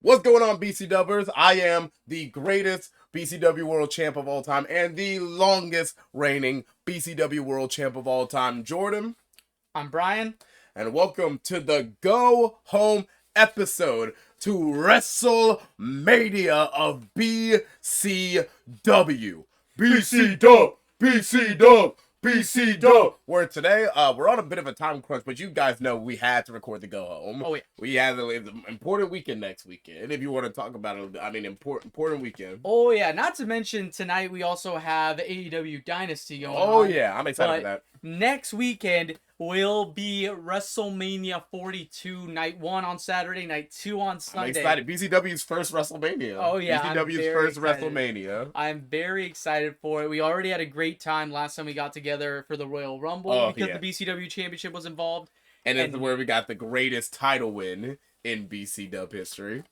What's going on, BCWers? I am the greatest BCW World Champ of all time and the longest reigning BCW World Champ of all time, Jordan. I'm Brian. And welcome to the Go Home episode to WrestleMania of BCW. BCW. Where today, we're on a bit of a time crunch, but you guys know we had to record the Go Home. Oh, yeah. We had an important weekend next weekend. If you want to talk about it, I mean, important weekend. Oh, yeah. Not to mention, tonight we also have AEW Dynasty going on. Oh, yeah. I'm excited for that. Next weekend will be WrestleMania 42, night 1 on Saturday, night 2 on Sunday. I'm excited. BCW's first WrestleMania. Oh, yeah. BCW's first excited. WrestleMania. I'm very excited for it. We already had a great time last time we got together for the Royal Rumble because the BCW Championship was involved. And this is where we got the greatest title win in BCW history,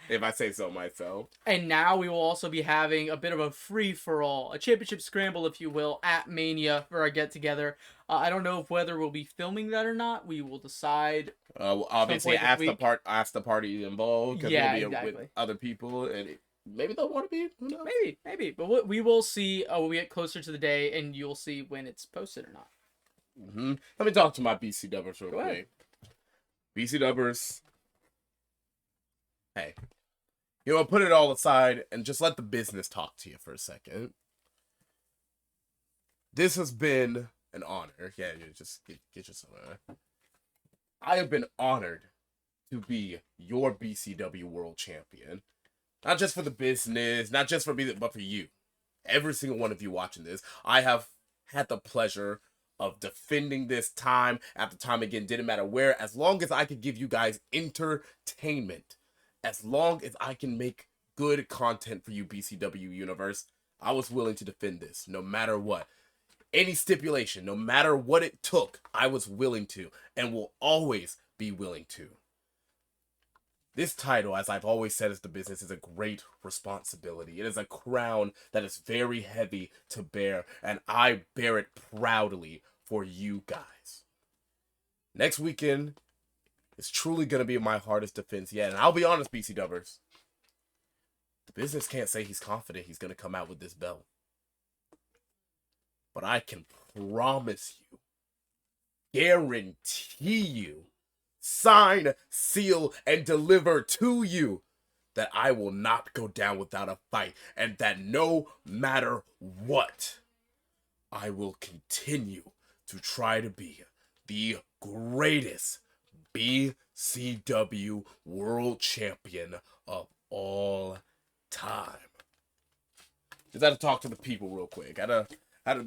if I say so myself. And now we will also be having a bit of a free-for-all, a championship scramble, if you will, at Mania for our get-together. I don't know whether we'll be filming that or not. We will decide. Obviously, ask the party involved, because we'll be with other people, and maybe they'll want to be. Who knows? Maybe. But we will see when we get closer to the day, and you'll see when it's posted or not. Mm-hmm. Let me talk to my BCWers real quick. BCWers, hey, you know, put it all aside and just let the business talk to you for a second. This has been an honor. Yeah, you just get yourself there. I have been honored to be your BCW World Champion. Not just for the business, not just for me, but for you. Every single one of you watching this. I have had the pleasure of defending this time after time again. Didn't matter where. As long as I could give you guys entertainment. As long as I can make good content for you, BCW Universe, I was willing to defend this, no matter what. Any stipulation, no matter what it took, I was willing to, and will always be willing to. This title, as I've always said, is the business, is a great responsibility. It is a crown that is very heavy to bear, and I bear it proudly for you guys. Next weekend is truly going to be my hardest defense yet, and I'll be honest, BCWers. The business can't say he's confident he's going to come out with this belt. But I can promise you, guarantee you, sign, seal, and deliver to you that I will not go down without a fight, and that no matter what, I will continue to try to be the greatest BCW World Champion of all time. Just had to talk to the people real quick. The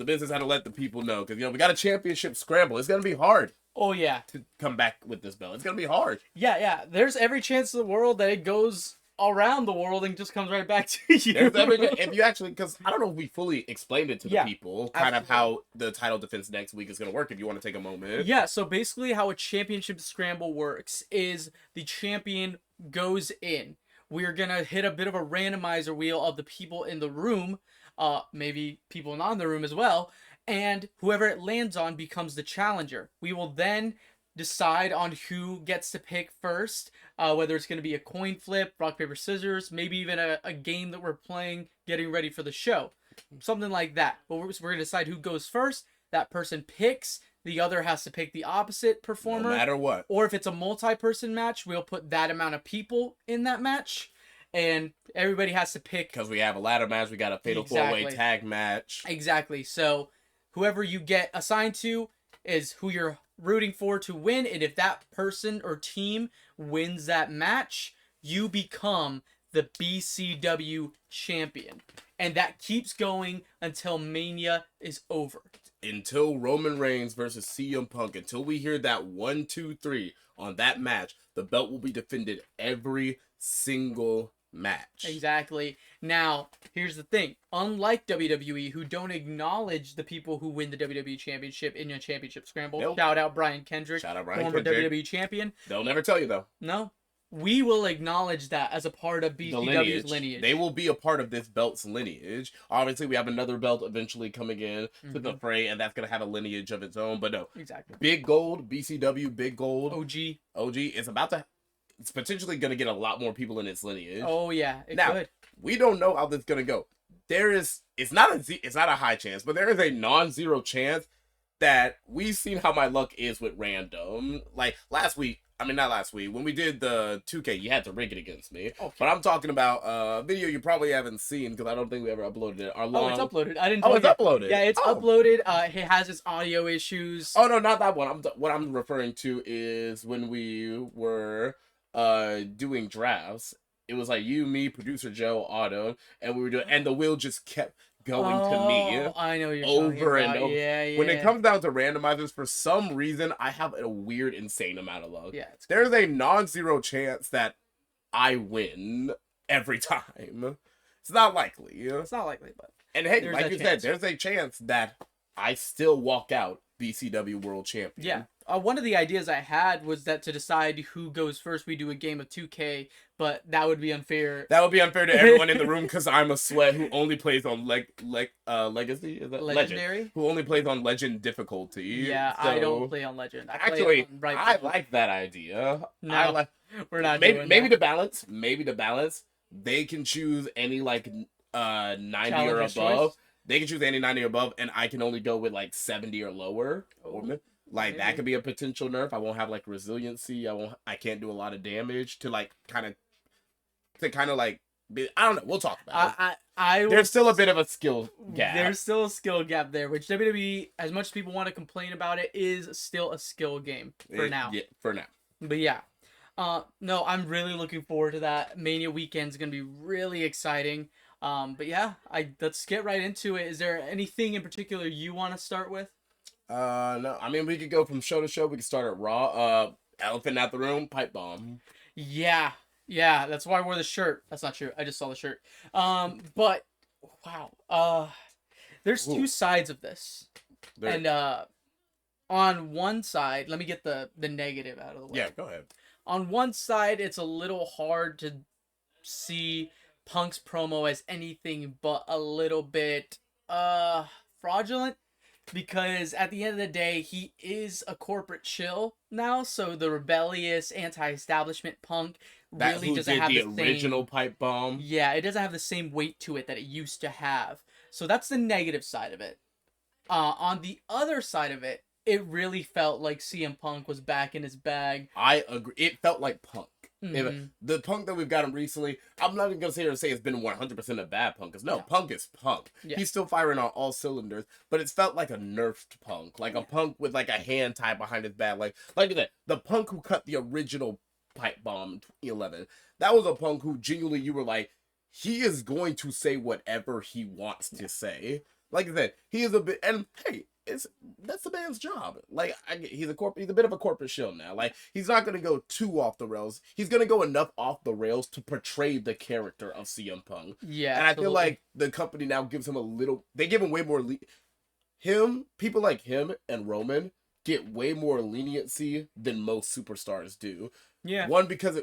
business had to let the people know, because, you know, we got a championship scramble. It's going to be hard. Oh, yeah. To come back with this belt. It's going to be hard. Yeah. There's every chance in the world that it goes around the world and just comes right back to you. If you actually, because I don't know if we fully explained it to the people, kind of how the title defense next week is going to work, if you want to take a moment. Yeah, so basically how a championship scramble works is the champion goes in. We're going to hit a bit of a randomizer wheel of the people in the room, maybe people not in the room as well, and whoever it lands on becomes the challenger. We will then decide on who gets to pick first, whether it's going to be a coin flip, rock, paper, scissors, maybe even a game that we're playing, getting ready for the show. Something like that. But we're going to decide who goes first. That person picks. The other has to pick the opposite performer. No matter what. Or if it's a multi-person match, we'll put that amount of people in that match. And everybody has to pick. Because we have a ladder match. We got a fatal four-way tag match. Exactly. So whoever you get assigned to is who you're rooting for to win, and if that person or team wins that match, you become the BCW champion. And that keeps going until Mania is over. Until Roman Reigns versus CM Punk, until we hear that 1, 2, 3 on that match, the belt will be defended every single match. Exactly. Now, here's the thing. Unlike WWE, who don't acknowledge the people who win the WWE Championship in a championship scramble. Nope. Shout out Brian Kendrick, former WWE champion. They'll never tell you, though. No. We will acknowledge that as a part of BCW's lineage. They will be a part of this belt's lineage. Obviously, we have another belt eventually coming in to the fray, and that's going to have a lineage of its own. But no. Exactly. Big Gold, BCW, Big Gold. OG is about to it's potentially going to get a lot more people in its lineage. Oh yeah, it Now, could. we don't know how this is going to go. It's not a high chance, but there is a non-zero chance that we've seen how my luck is with random. Like not last week, when we did the 2K, you had to rig it against me. Okay. But I'm talking about a video you probably haven't seen because I don't think we ever uploaded it. Oh, it's uploaded. I didn't. Oh, it's uploaded. Yeah, it's uploaded. It has its audio issues. Oh no, not that one. What I'm referring to is when we were doing drafts. It was like you, me, producer Joe, Otto, and we were doing, and the wheel just kept going to me. I know you're over and about. over. Yeah. When it comes down to randomizers, for some reason, I have a weird, insane amount of luck. Yeah, there's a non-zero chance that I win every time. It's not likely. It's not likely, but and hey, like you said, there's a chance that I still walk out BCW World Champion. Yeah. One of the ideas I had was that to decide who goes first, we do a game of 2K, but that would be unfair. That would be unfair to everyone in the room because I'm a sweat who only plays on Legacy. Is that Legendary? Legend? Who only plays on Legend difficulty. Yeah, so, I don't play on Legend. I like that idea. No, we're not maybe the balance. Maybe the balance. They can choose any 90 or above. Choice? They can choose any 90 or above, and I can only go with 70 or lower. Maybe. That could be a potential nerf. I won't have resiliency. I can't do a lot of damage to kind of I don't know. We'll talk about it. There's still a bit of a skill gap. There's still a skill gap there, which WWE, as much as people want to complain about it, is still a skill game for now. Yeah, for now. But yeah. No, I'm really looking forward to that. Mania weekend is going to be really exciting. But yeah, let's get right into it. Is there anything in particular you want to start with? No. I mean, we could go from show to show. We could start at Raw. Elephant out the room, pipe bomb. Yeah, that's why I wore the shirt. That's not true. I just saw the shirt. But wow. There's two sides of this. And on one side, let me get the negative out of the way. Yeah, go ahead. On one side, it's a little hard to see Punk's promo as anything but a little bit fraudulent, because at the end of the day, he is a corporate shill now, so the rebellious anti-establishment Punk really doesn't have the original pipe bomb. Yeah, it doesn't have the same weight to it that it used to have. So that's the negative side of it. On the other side of it, it really felt like CM Punk was back in his bag. I agree. It felt like Punk. Mm-hmm. The Punk that we've gotten recently, I'm not even going to say it's been 100% a bad Punk. Because no, Punk is Punk. Yeah. He's still firing on all cylinders. But it's felt like a nerfed Punk. Like a Punk with a hand tied behind his back. Like that. The Punk who cut the original pipe bomb in 2011. That was a Punk who genuinely you were like, he is going to say whatever he wants to say. Like I said, he is a bit, and hey, that's the man's job. He's a bit of a corporate shill now. He's not gonna go too off the rails. He's gonna go enough off the rails to portray the character of CM Punk. Yeah, and I feel like the company now gives him they give him way more. People like him and Roman get way more leniency than most superstars do. Yeah. One, because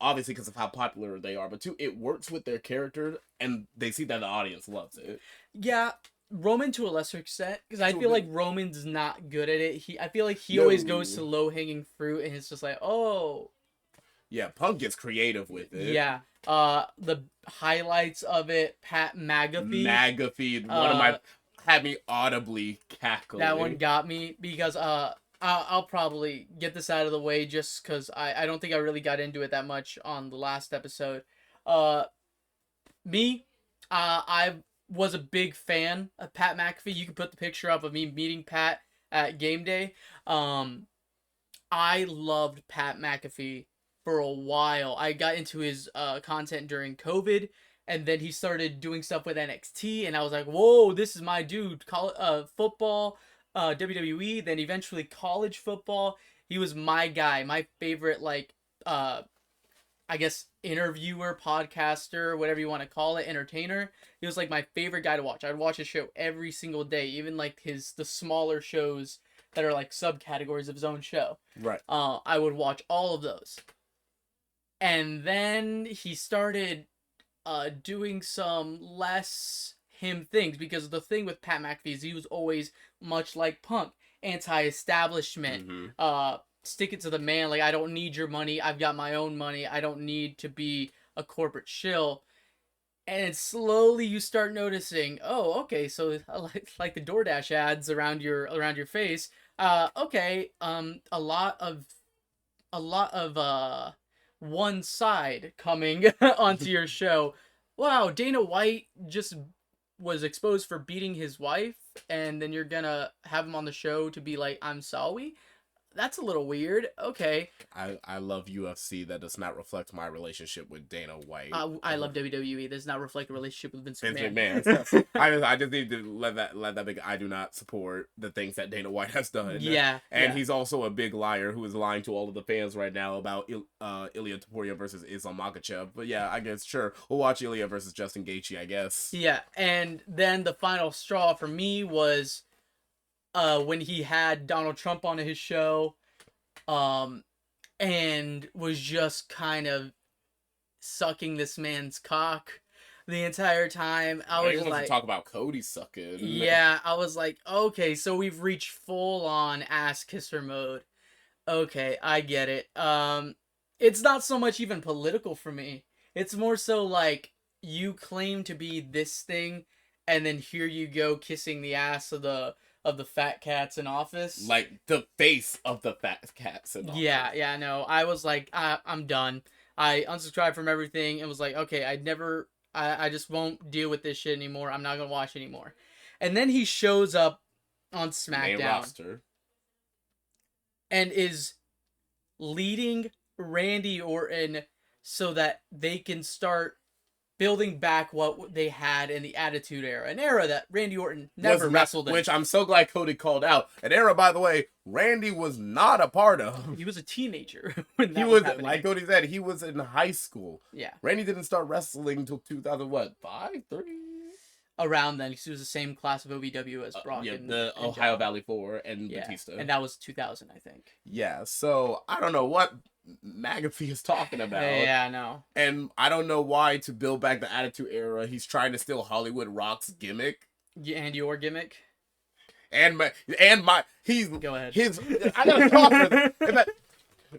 obviously because of how popular they are, but two, it works with their character, and they see that the audience loves it. Yeah. Roman to a lesser extent, because I feel like Roman's not good at it. I feel like he always goes to low hanging fruit, and it's just like, oh. Yeah, Punk gets creative with it. Yeah. The highlights of it, Pat McAfee. One of my had me audibly cackling. That one got me because I'll probably get this out of the way just because I don't think I really got into it that much on the last episode. I was a big fan of Pat McAfee. You can put the picture up of me meeting Pat at game day. I loved Pat McAfee for a while. I got into his content during COVID, and then he started doing stuff with NXT, and I was like, whoa, this is my dude. Football, WWE, then eventually college football. He was my guy, my favorite, I guess, interviewer, podcaster, whatever you want to call it, entertainer. He was my favorite guy to watch. I'd watch his show every single day, even the smaller shows that are subcategories of his own show. Right. I would watch all of those. And then he started doing some less him things, because the thing with Pat McAfee is he was always much like Punk, anti-establishment, stick it to the man. Like, I don't need your money. I've got my own money. I don't need to be a corporate shill. And slowly you start noticing, oh, okay, so like the DoorDash ads around your face. Okay, a lot of one side coming onto your show. Wow, Dana White just was exposed for beating his wife, and then you're gonna have him on the show to be like, I'm sorry? That's a little weird. Okay. I love UFC. That does not reflect my relationship with Dana White. I love WWE. Does not reflect a relationship with Vince McMahon. McMahon. I just need to let that big. I do not support the things that Dana White has done. Yeah. And he's also a big liar who is lying to all of the fans right now about Ilya Topuria versus Islam Makhachev. But yeah, I guess sure we'll watch Ilya versus Justin Gaethje. I guess. Yeah, and then the final straw for me was when he had Donald Trump on his show, and was just kind of sucking this man's cock the entire time. I was like, to talk about Cody sucking. Yeah, I was like, okay, so we've reached full on ass kisser mode. Okay, I get it. It's not so much even political for me. It's more so like, you claim to be this thing, and then here you go kissing the ass of the fat cats in office. Like the face of the fat cats in office. Yeah, no. I was like, I'm done. I unsubscribed from everything and was like, okay, I just won't deal with this shit anymore. I'm not gonna watch anymore. And then he shows up on SmackDown. Main roster. And is leading Randy Orton so that they can start building back what they had in the Attitude Era. An era that Randy Orton never wrestled in. Which I'm so glad Cody called out. An era, by the way, Randy was not a part of. He was a teenager when that was happening. Like Cody said, he was in high school. Yeah. Randy didn't start wrestling until 2005, 3? Around then, because he was the same class of OVW as Brock. The Ohio Valley 4 and Batista. And that was 2000, I think. Yeah, so I don't know what McAfee is talking about. Yeah, I know. And I don't know why, to build back the Attitude Era, he's trying to steal Hollywood Rock's gimmick. And your gimmick. He's go ahead. I gotta talk for this.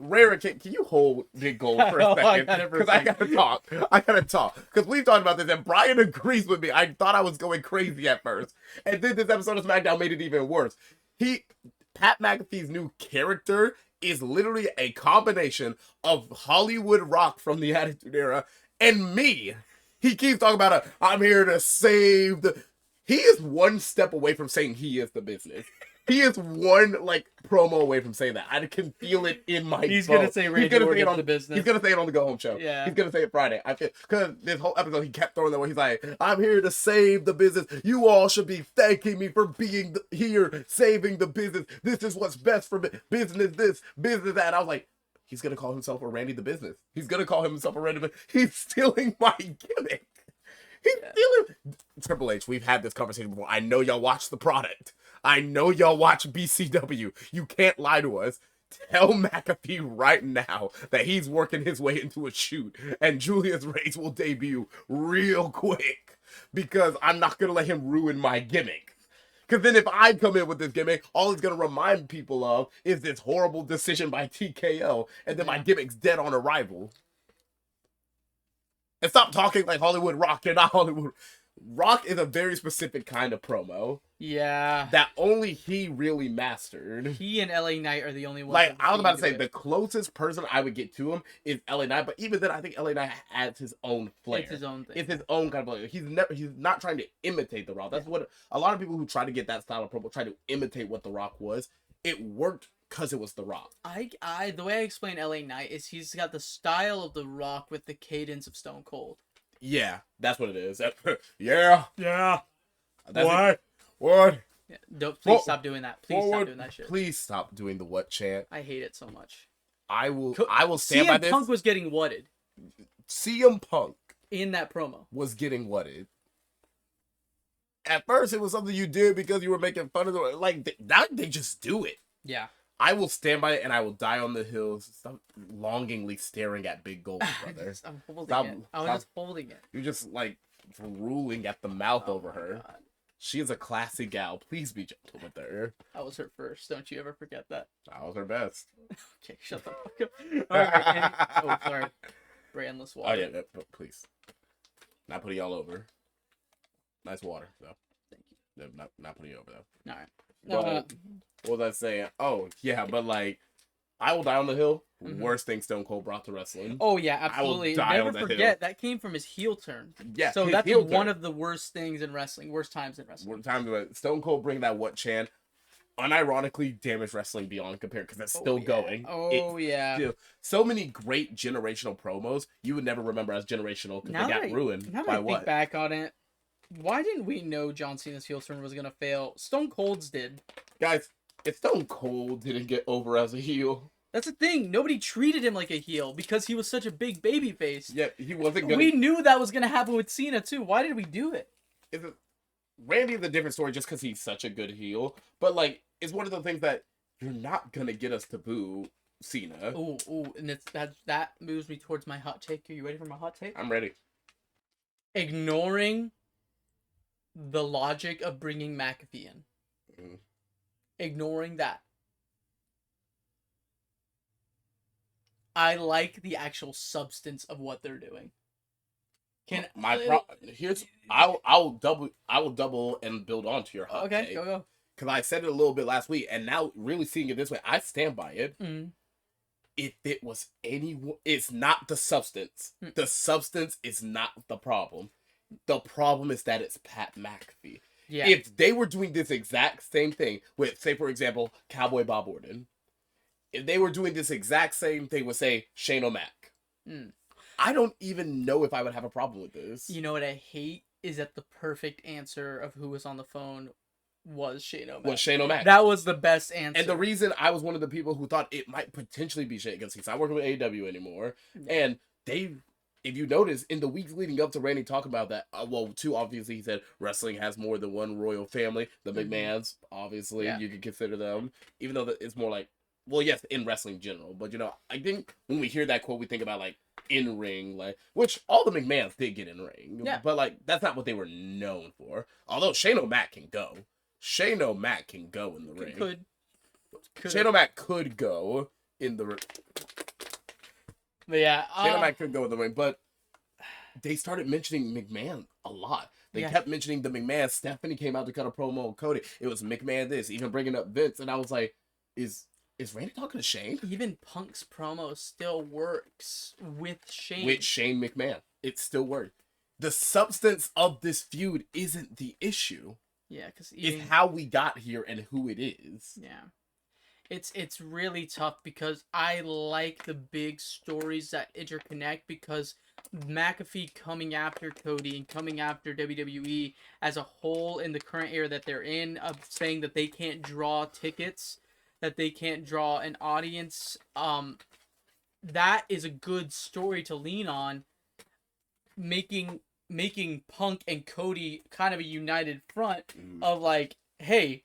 Rara, can you hold Big Gold for a second? Because I gotta talk. Because we've talked about this, and Brian agrees with me. I thought I was going crazy at first, and then this episode of SmackDown made it even worse. Pat McAfee's new character is literally a combination of Hollywood Rock from the Attitude Era and me. He keeps talking about I'm here to save the. He is one step away from saying he is the business. He is one promo away from saying that. I can feel it in my. He's gonna say Randy Orton on the business. He's gonna say it on the Go Home show. Yeah. He's gonna say it Friday. I feel because this whole episode he kept throwing that where he's like, "I'm here to save the business. You all should be thanking me for being here, saving the business. This is what's best for business. This business that." And I was like, he's gonna call himself a Randy the Business. He's gonna call himself a Randy. He's stealing my gimmick. He's stealing. Triple H, we've had this conversation before. I know y'all watch the product. I know y'all watch BCW. You can't lie to us. Tell McAfee right now that he's working his way into a shoot and Julius Reyes will debut real quick, because I'm not going to let him ruin my gimmick. Because then if I come in with this gimmick, all it's going to remind people of is this horrible decision by TKO, and then my gimmick's dead on arrival. And stop talking like Hollywood Rock. You're not Hollywood. Rock is a very specific kind of promo. Yeah. That only he really mastered. He and LA Knight are the only ones. Like, I was about to say, the closest person I would get to him is LA Knight, but even then, I think LA Knight adds his own flair. It's his own thing. It's his own kind of flair. He's not trying to imitate The Rock. That's what a lot of people who try to get that style of promo try to imitate what The Rock was. It worked because it was The Rock. The way I explain LA Knight is he's got the style of The Rock with the cadence of Stone Cold. Yeah, that's what it is. Yeah. What? What? Yeah, please stop doing that. Please stop doing that shit. Please stop doing the what chant. I hate it so much. I will stand by this. CM Punk was getting whatted. CM Punk in that promo was getting whatted. At first, it was something you did because you were making fun of the now they just do it. Yeah. I will stand by it and I will die on the hills. Stop longingly staring at Big Gold, brother. I'm holding it. I was just holding it. You're just drooling at the mouth over her. God. She is a classy gal. Please be gentle with her. I was her first. Don't you ever forget that. I was her best. Okay, shut the fuck up. All right. Oh, sorry. Brandless water. Oh, yeah, but please. Not putting y'all over. Nice water, though. Thank you. Not putting you over, though. All right. But, what was I saying? Oh, yeah, but, like, I Will Die on the Hill. Worst thing Stone Cold brought to wrestling. Oh, yeah, absolutely. Never forget, that came from his heel turn. Yeah, so that's one of the worst things in wrestling. Worst times in wrestling. Stone Cold bring that what chant unironically damaged wrestling beyond compare because it's still going. So many great generational promos you would never remember as generational because they got ruined now by that I think back on it, why didn't we know John Cena's heel turn was gonna fail? Stone Cold's did. Guys, if Stone Cold didn't get over as a heel, that's the thing. Nobody treated him like a heel because he was such a big baby face. Yeah, he wasn't gonna. We knew that was gonna happen with Cena too. Why did we do it? Randy's a different story just because he's such a good heel, but like it's one of the things that you're not gonna get us to boo Cena. Ooh, and that moves me towards my hot take. Are you ready for my hot take? I'm ready. Ignoring the logic of bringing McAfee in. Ignoring that. I like the actual substance of what they're doing. I will double and build onto your hot take. Okay, go. Because I said it a little bit last week, and now really seeing it this way, I stand by it. If it was it's not the substance. The substance is not the problem. The problem is that it's Pat McAfee. Yeah. If they were doing this exact same thing with, say, for example, Cowboy Bob Orton, if they were doing this exact same thing with, say, Shane O'Mac, I don't even know if I would have a problem with this. You know what I hate is that the perfect answer of who was on the phone was Shane O'Mac. That was the best answer. And the reason I was one of the people who thought it might potentially be Shane, because he's not working with AEW anymore, and if you notice, in the weeks leading up to Randy talking about that, obviously he said wrestling has more than one royal family. The McMahons, obviously, you could consider them, even though it's more like, well, yes, in wrestling in general. But, I think when we hear that quote, we think about, like, in-ring, like, which all the McMahons did get in-ring. Yeah. But, like, that's not what they were known for. Although Shane O'Mac can go. Shane O'Mac can go in the ring. Could. Shane O'Mac could go in the ring. But yeah, Shane O'Mac could go in the ring, but they started mentioning McMahon a lot. They kept mentioning the McMahon. Stephanie came out to cut a promo on Cody. It was McMahon this, even bringing up Vince, and I was like, is Randy talking to Shane? Even Punk's promo still works with Shane. With Shane McMahon. It still works. The substance of this feud isn't the issue. Yeah, because it's how we got here and who it is. Yeah. It's really tough because I like the big stories that interconnect, because McAfee coming after Cody and coming after WWE as a whole in the current era that they're in, of saying that they can't draw tickets, that they can't draw an audience, that is a good story to lean on, making Punk and Cody kind of a united front of like, hey,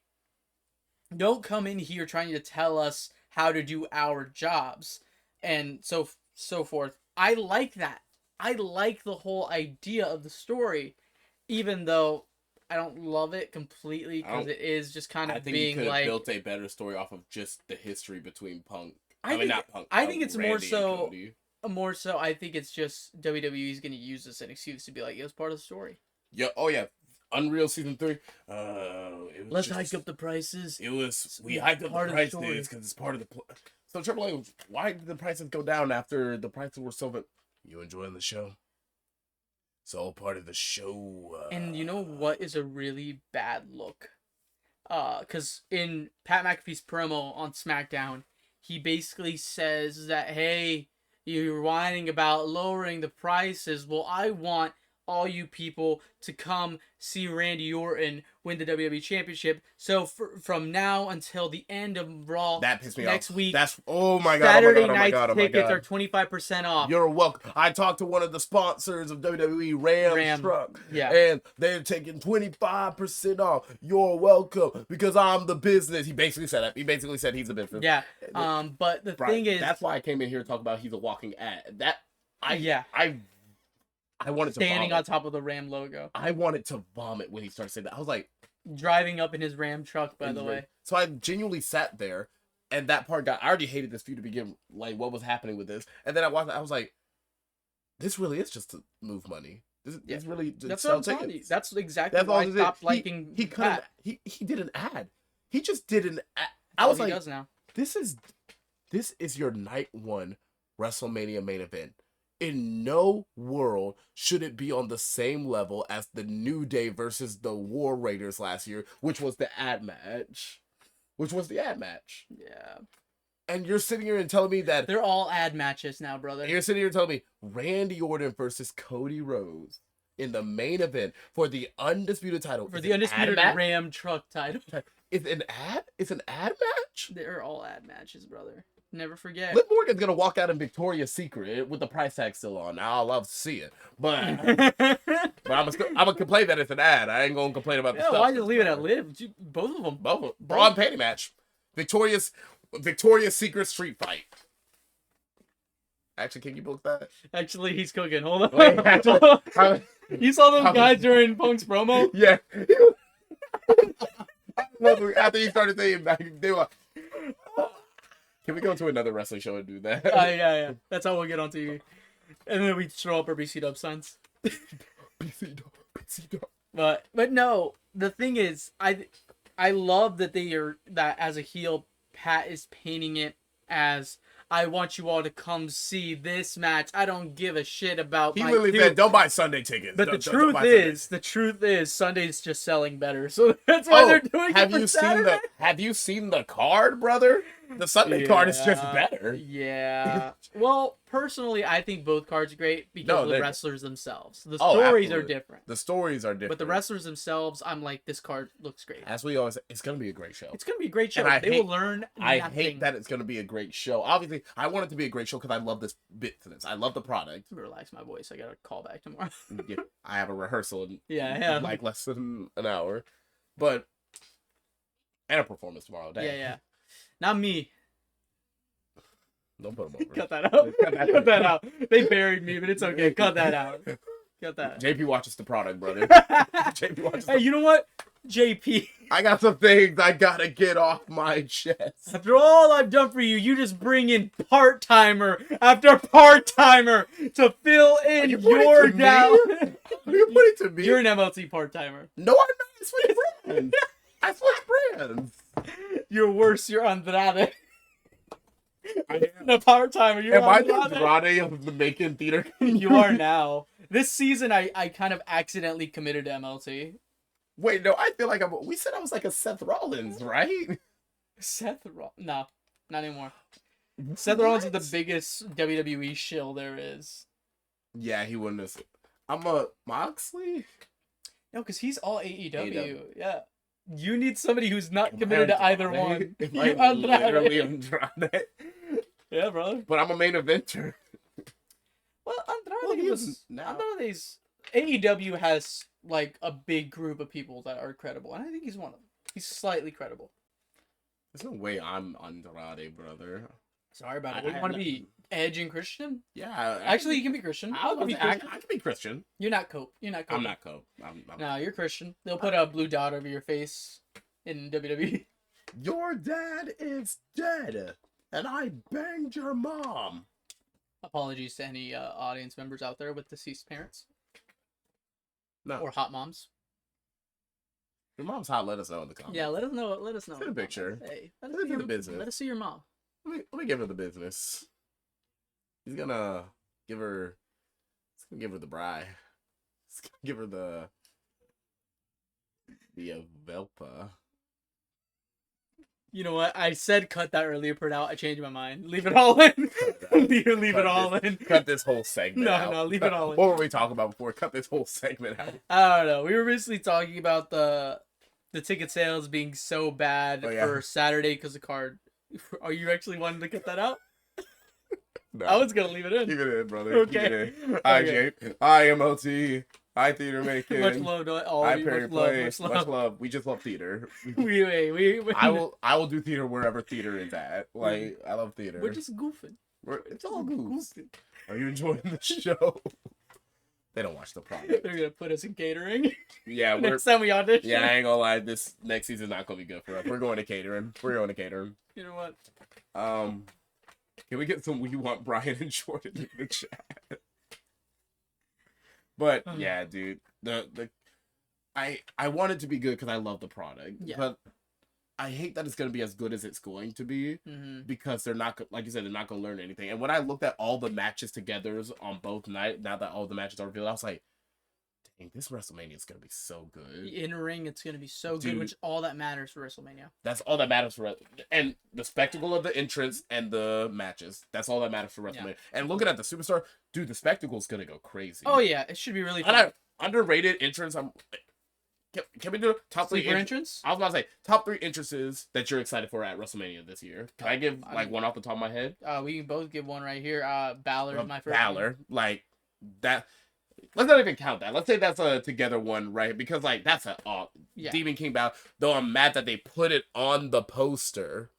don't come in here trying to tell us how to do our jobs and so forth. I like that. I like the whole idea of the story, even though I don't love it completely, because it is just kind of being like... I think you could have built a better story off of just the history between Punk. I think it's more so... I think it's just WWE's going to use this as an excuse to be like, it was part of the story. Yeah. Oh, yeah. Unreal Season 3. Let's hike up the prices. We hiked up the prices because it's part of the... So, Triple H, why did the prices go down after the prices were so... You enjoying the show? It's all part of the show. And you know what is a really bad look? Because in Pat McAfee's promo on SmackDown, he basically says that, hey, you're whining about lowering the prices. Well, I want all you people to come see Randy Orton win the WWE Championship. So from now until the end of Raw that pissed me next off. week, Saturday night tickets are 25% off. You're welcome. I talked to one of the sponsors of WWE, Ram Truck, and they're taking 25% off. You're welcome because I'm the business. He basically said that. He basically said he's the business. Yeah. But the thing is, that's why I came in here to talk about he's a walking ad. I wanted to standing on vomit. top of the Ram logo. I wanted to vomit when he started saying that. I was like, Driving up in his Ram truck, by the way. So I genuinely sat there, and that part I already hated this feud to begin, like, what was happening with this. And then I watched it, I was like, this really is just to move money. This really just That's sell what I'm telling you. tickets. That's exactly That's why all I it is. stopped liking he Pat. he did an ad. He just did an ad. I That's was what like, he does now. this is your night one WrestleMania main event. In no world should it be on the same level as the New Day versus the War Raiders last year, which was the ad match. Yeah. And you're sitting here and telling me that They're all ad matches now, brother. you're sitting here and telling me Randy Orton versus Cody Rhodes in the main event for the undisputed title. For the undisputed Ram truck title. It's an ad? It's an ad match? They're all ad matches, brother. Never forget. Liv Morgan's gonna walk out in Victoria's Secret with the price tag still on. Now I'll love to see it, but I'm gonna complain that it's an ad. I ain't gonna complain about the stuff. Why just leave it at Liv? Both of them. Both. Braun panty match. Victoria's Secret street fight. Actually, can you book that? Actually, he's cooking. Hold on. Wait, actually, You saw those guys during Punk's promo? yeah. After he started saying back, they were. Can we go to another wrestling show and do that? Yeah. That's how we'll get on TV. And then we throw up our BCW signs. BCW. But no, the thing is, I love that that as a heel, Pat is painting it as, I want you all to come see this match. I don't give a shit about He my really feud. said, "Don't buy Sunday tickets." But Don't the truth is, Sunday's just selling better. So that's Sunday. why they're doing it for Saturday. Have you seen the card, brother? The Sunday card is just better. Yeah. Well, personally, I think both cards are great because of the wrestlers themselves. The stories are different. The stories are different. But the wrestlers themselves, I'm like, this card looks great. As we always say, it's going to be a great show. It's going to be a great show. And They will learn I nothing. hate that it's going to be a great show. Obviously, I want it to be a great show because I love this bit to this. I love the product. Relax my voice. I got to call back tomorrow. Yeah, I have a rehearsal in I have. like less than an hour. But, and a performance tomorrow. Dang. Yeah. Not me. Don't put them over. Cut that out. Cut that out. They buried me, but it's okay. Cut that out. Cut that. JP watches the product, brother. JP watches Hey, you know what? JP. I got some things I gotta get off my chest. After all I've done for you, you just bring in part-timer after part-timer to fill in your down. Are you putting to me? You're an MLT part-timer. No, I'm not. I switch brands. I switch brands. You're worse. You're Andrade. I am. The part-timer. You're Am I the Andrade. Andrade of the Macon Theater? You are now. This season, I kind of accidentally committed to MLT. Wait, no, I feel like we said I was like a Seth Rollins, right? Seth Rollins? No, not anymore. Seth Rollins is the biggest WWE shill there is. Yeah, he wouldn't have. I'm a Moxley? No, because he's all AEW. AEW. Yeah. You need somebody who's not committed to either one. Am You're I Andrade. literally Andrade? Yeah, brother. But I'm a main eventer. Well, Well, he was is now. Andrade's AEW has like a big group of people that are credible, and I think he's one of them. He's slightly credible. There's no way I'm Andrade, brother. Sorry about it. I You want to be Edge and Christian? Yeah. Actually, you can be Christian. I I'll be can Christian. be Christian. You're not Cope. You're not Cope. I'm not Cope. I'm No, you're Christian. They'll put a blue dot over your face in WWE. Your dad is dead, and I banged your mom. Apologies to any audience members out there with deceased parents No, or hot moms. your mom's hot. Let us know in the comments. Yeah, let us know. Let us know. Send a picture. Hey, Let us see the business. Let us see your mom. Let me give her the business. He's gonna give her. He's gonna give her the bri. He's gonna give her the Velpa. You know what? I said cut that earlier part out. I changed my mind. Leave it all in. leave it all in. Cut this whole segment out. No, leave it all in. What were we talking about before? Cut this whole segment out. I don't know. We were basically talking about the ticket sales being so bad for Saturday because the card. Are you actually wanting to cut that out? No. I was gonna leave it in. Keep it in, brother. Okay. Keep it in. Hi, Okay. Jake. Hi, MLT. Hi, Theater Making. Much love to all Hi, of you. Perry Much love. Place. Much love. We just love theater. We I will do theater wherever theater is at. Like, I love theater. We're just goofing. It's all goofs. Are you enjoying the show? They don't watch the product. They're gonna put us in catering. Yeah, Next time we audition. Yeah, I ain't gonna lie. This next season's not gonna be good for us. We're going to catering. You know what? Can we get some We Want Brian and Jordan in the chat? But yeah, dude, I want it to be good because I love the product. Yeah. But I hate that it's gonna be as good as it's going to be because they're not, like you said, they're not gonna learn anything. And when I looked at all the matches together on both nights, now that all the matches are revealed, I was like, dang, this WrestleMania is gonna be so good. In ring, it's gonna be so good, which all that matters for WrestleMania. That's all that matters for and the spectacle of the entrance and the matches. That's all that matters for WrestleMania. Yeah. And looking at the Superstar, dude, the spectacle's gonna go crazy. Oh yeah, it should be really fun. And underrated entrance. Can we do top three entrance? I was about to say top 3 entrances that you're excited for at WrestleMania this year. Can I give one off the top of my head? We can both give one right here. Balor is my first. Balor, like that. Let's not even count that. Let's say that's a together one, right? Because like that's a Demon King Balor. Though I'm mad that they put it on the poster.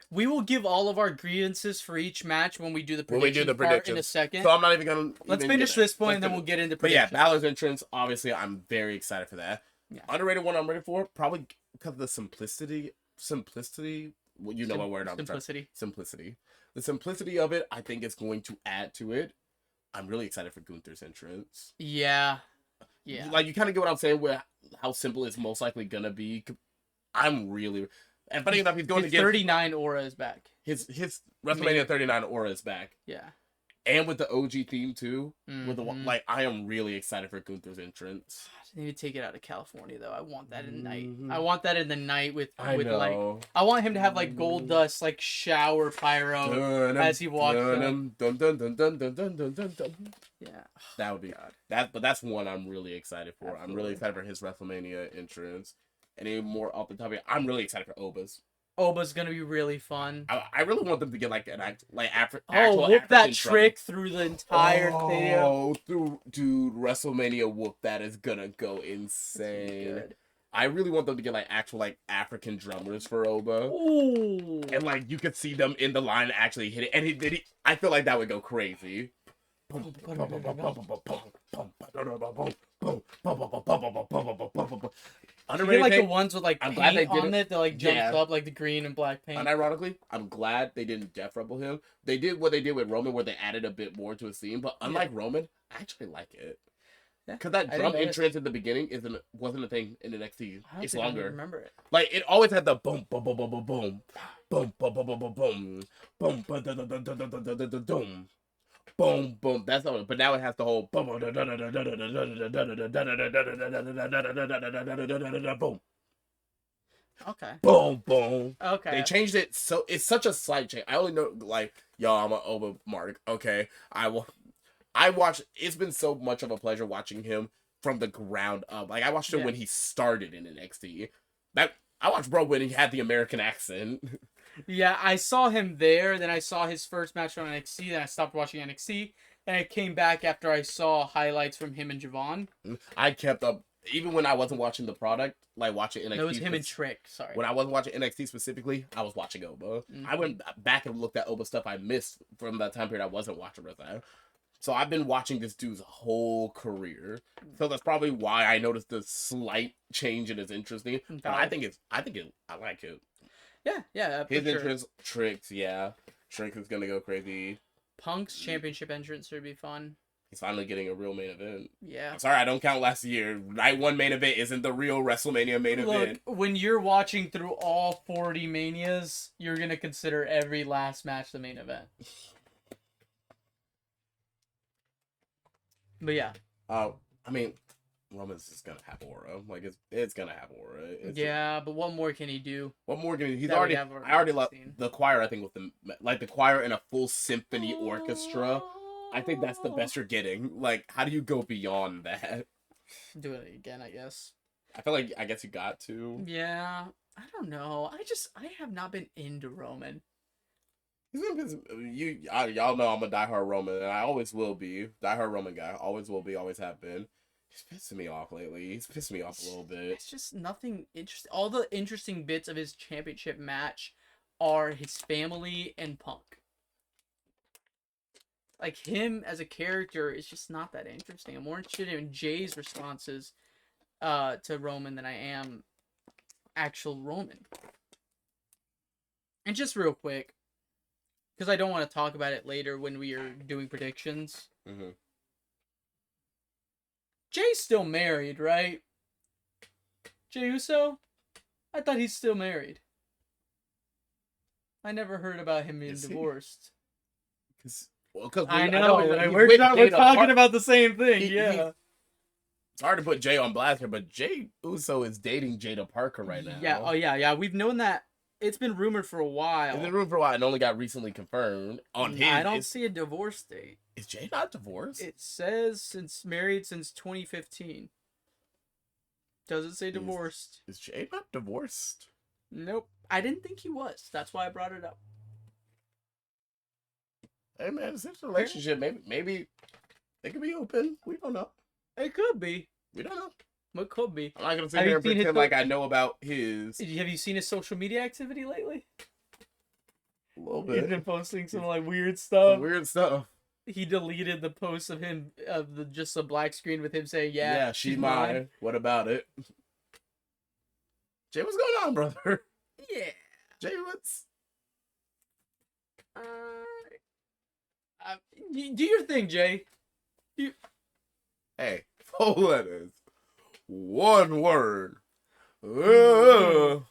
We will give all of our grievances for each match when we do the predictions part in a second. So I'm not even gonna. Let's finish this point, and then we'll get into predictions. But yeah, Balor's entrance. Obviously, I'm very excited for that. Yeah. Underrated one I'm ready for, probably because of the simplicity. Well, you know what word I'm trying. Simplicity. The simplicity of it, I think, is going to add to it. I'm really excited for Gunther's entrance. Yeah. Like you kind of get what I'm saying with how simple it's most likely gonna be. I'm really. And funny enough, he's going to get 39 aura is back. His WrestleMania 39 aura is back. Yeah. And with the OG theme too. With the I am really excited for Gunther's entrance. I need to take it out of California though. I want that in the night. I want that in the night with I want him to have like gold dust like shower pyro as he walks. Yeah. That would be that. But that's one I'm really excited for. Absolutely. I'm really excited for his WrestleMania entrance. Any more off the top of it? I'm really excited for Oba's. Oba's gonna be really fun. I really want them to get like an actual whoop that trick through the entire thing. Oh, dude, WrestleMania whoop that is gonna go insane. I really want them to get like actual like African drummers for Oba. Ooh. And like you could see them in the line actually hit it, and I feel like that would go crazy. I feel like the ones with like paint on it that like jumps up like the green and black paint. And ironically, I'm glad they didn't Death Rebel him. They did what they did with Roman, where they added a bit more to his theme. But unlike Roman, I actually like it. Because that drum entrance in the beginning wasn't a thing in NXT. It's longer. I remember it. Like it always had the boom, boom, boom, boom, boom, boom, boom, boom, boom, boom, boom, boom, boom. Boom, boom. That's all. But now it has the whole boom. Boom. Okay. Boom, boom. Okay. They changed it, so it's such a slight change. I only know, like, y'all, I'm an Oba Mark. Okay. I watch. It's been so much of a pleasure watching him from the ground up. Like, I watched him when he started in NXT. I watched bro when he had the American accent. Yeah, I saw him there. Then I saw his first match on NXT. Then I stopped watching NXT. And I came back after I saw highlights from him and Javon. I kept up, even when I wasn't watching the product, like watching NXT. It was him and Trick, sorry. When I wasn't watching NXT specifically, I was watching Oba. I went back and looked at Oba stuff I missed from that time period I wasn't watching wrestling. So I've been watching this dude's whole career. So that's probably why I noticed the slight change in his interest. But I like it. Yeah. His entrance, Tricks, Trick is gonna go crazy. Punk's championship entrance would be fun. He's finally getting a real main event. Yeah. I'm sorry, I don't count last year. Night 1 main event isn't the real WrestleMania main event. When you're watching through all 40 Manias, you're gonna consider every last match the main event. But yeah. I mean, Roman's just gonna have aura. Like it's gonna have aura. But what more can he do? What more can he? He's already. I already love the choir. I think with the choir in a full symphony orchestra. I think that's the best you're getting. Like, how do you go beyond that? Do it again, I guess. I feel like I guess you got to. Yeah, I don't know. I have not been into Roman. Y'all know I'm a diehard Roman, and I always will be. Diehard Roman guy. Always will be, always have been. He's pissing me off lately. He's pissed me off a little bit. It's just nothing interesting. All the interesting bits of his championship match are his family and Punk. like him as a character is just not that interesting. I'm more interested in Jay's responses to Roman than I am actual Roman. And just real quick, because I don't want to talk about it later when we are doing predictions. Mm-hmm. Jay's still married, right? Jey Uso? I thought he's still married. I never heard about him being divorced. I know. We're talking about the same thing, yeah. It's hard to put Jay on blast here, but Jey Uso is dating Jada Parker right now. Yeah, oh yeah. We've known that. It's been rumored for a while. It's been rumored for a while and only got recently confirmed on his. I don't see a divorce date. Is Jay not divorced? It says married since 2015. Doesn't say divorced. Is Jay not divorced? Nope. I didn't think he was. That's why I brought it up. Hey man, it's a relationship. Maybe it could be open. We don't know. It could be. We don't know. It could be. I'm not gonna sit here and pretend like I know about his. Have you seen his social media activity lately? A little bit. He's been posting some like weird stuff. Weird stuff. He deleted the post of him just a black screen with him saying, "Yeah, she's mine. What about it?" Jay, what's going on, brother? Yeah. Jay, what's? Do your thing, Jay. Hey, 4 letters, 1 word. You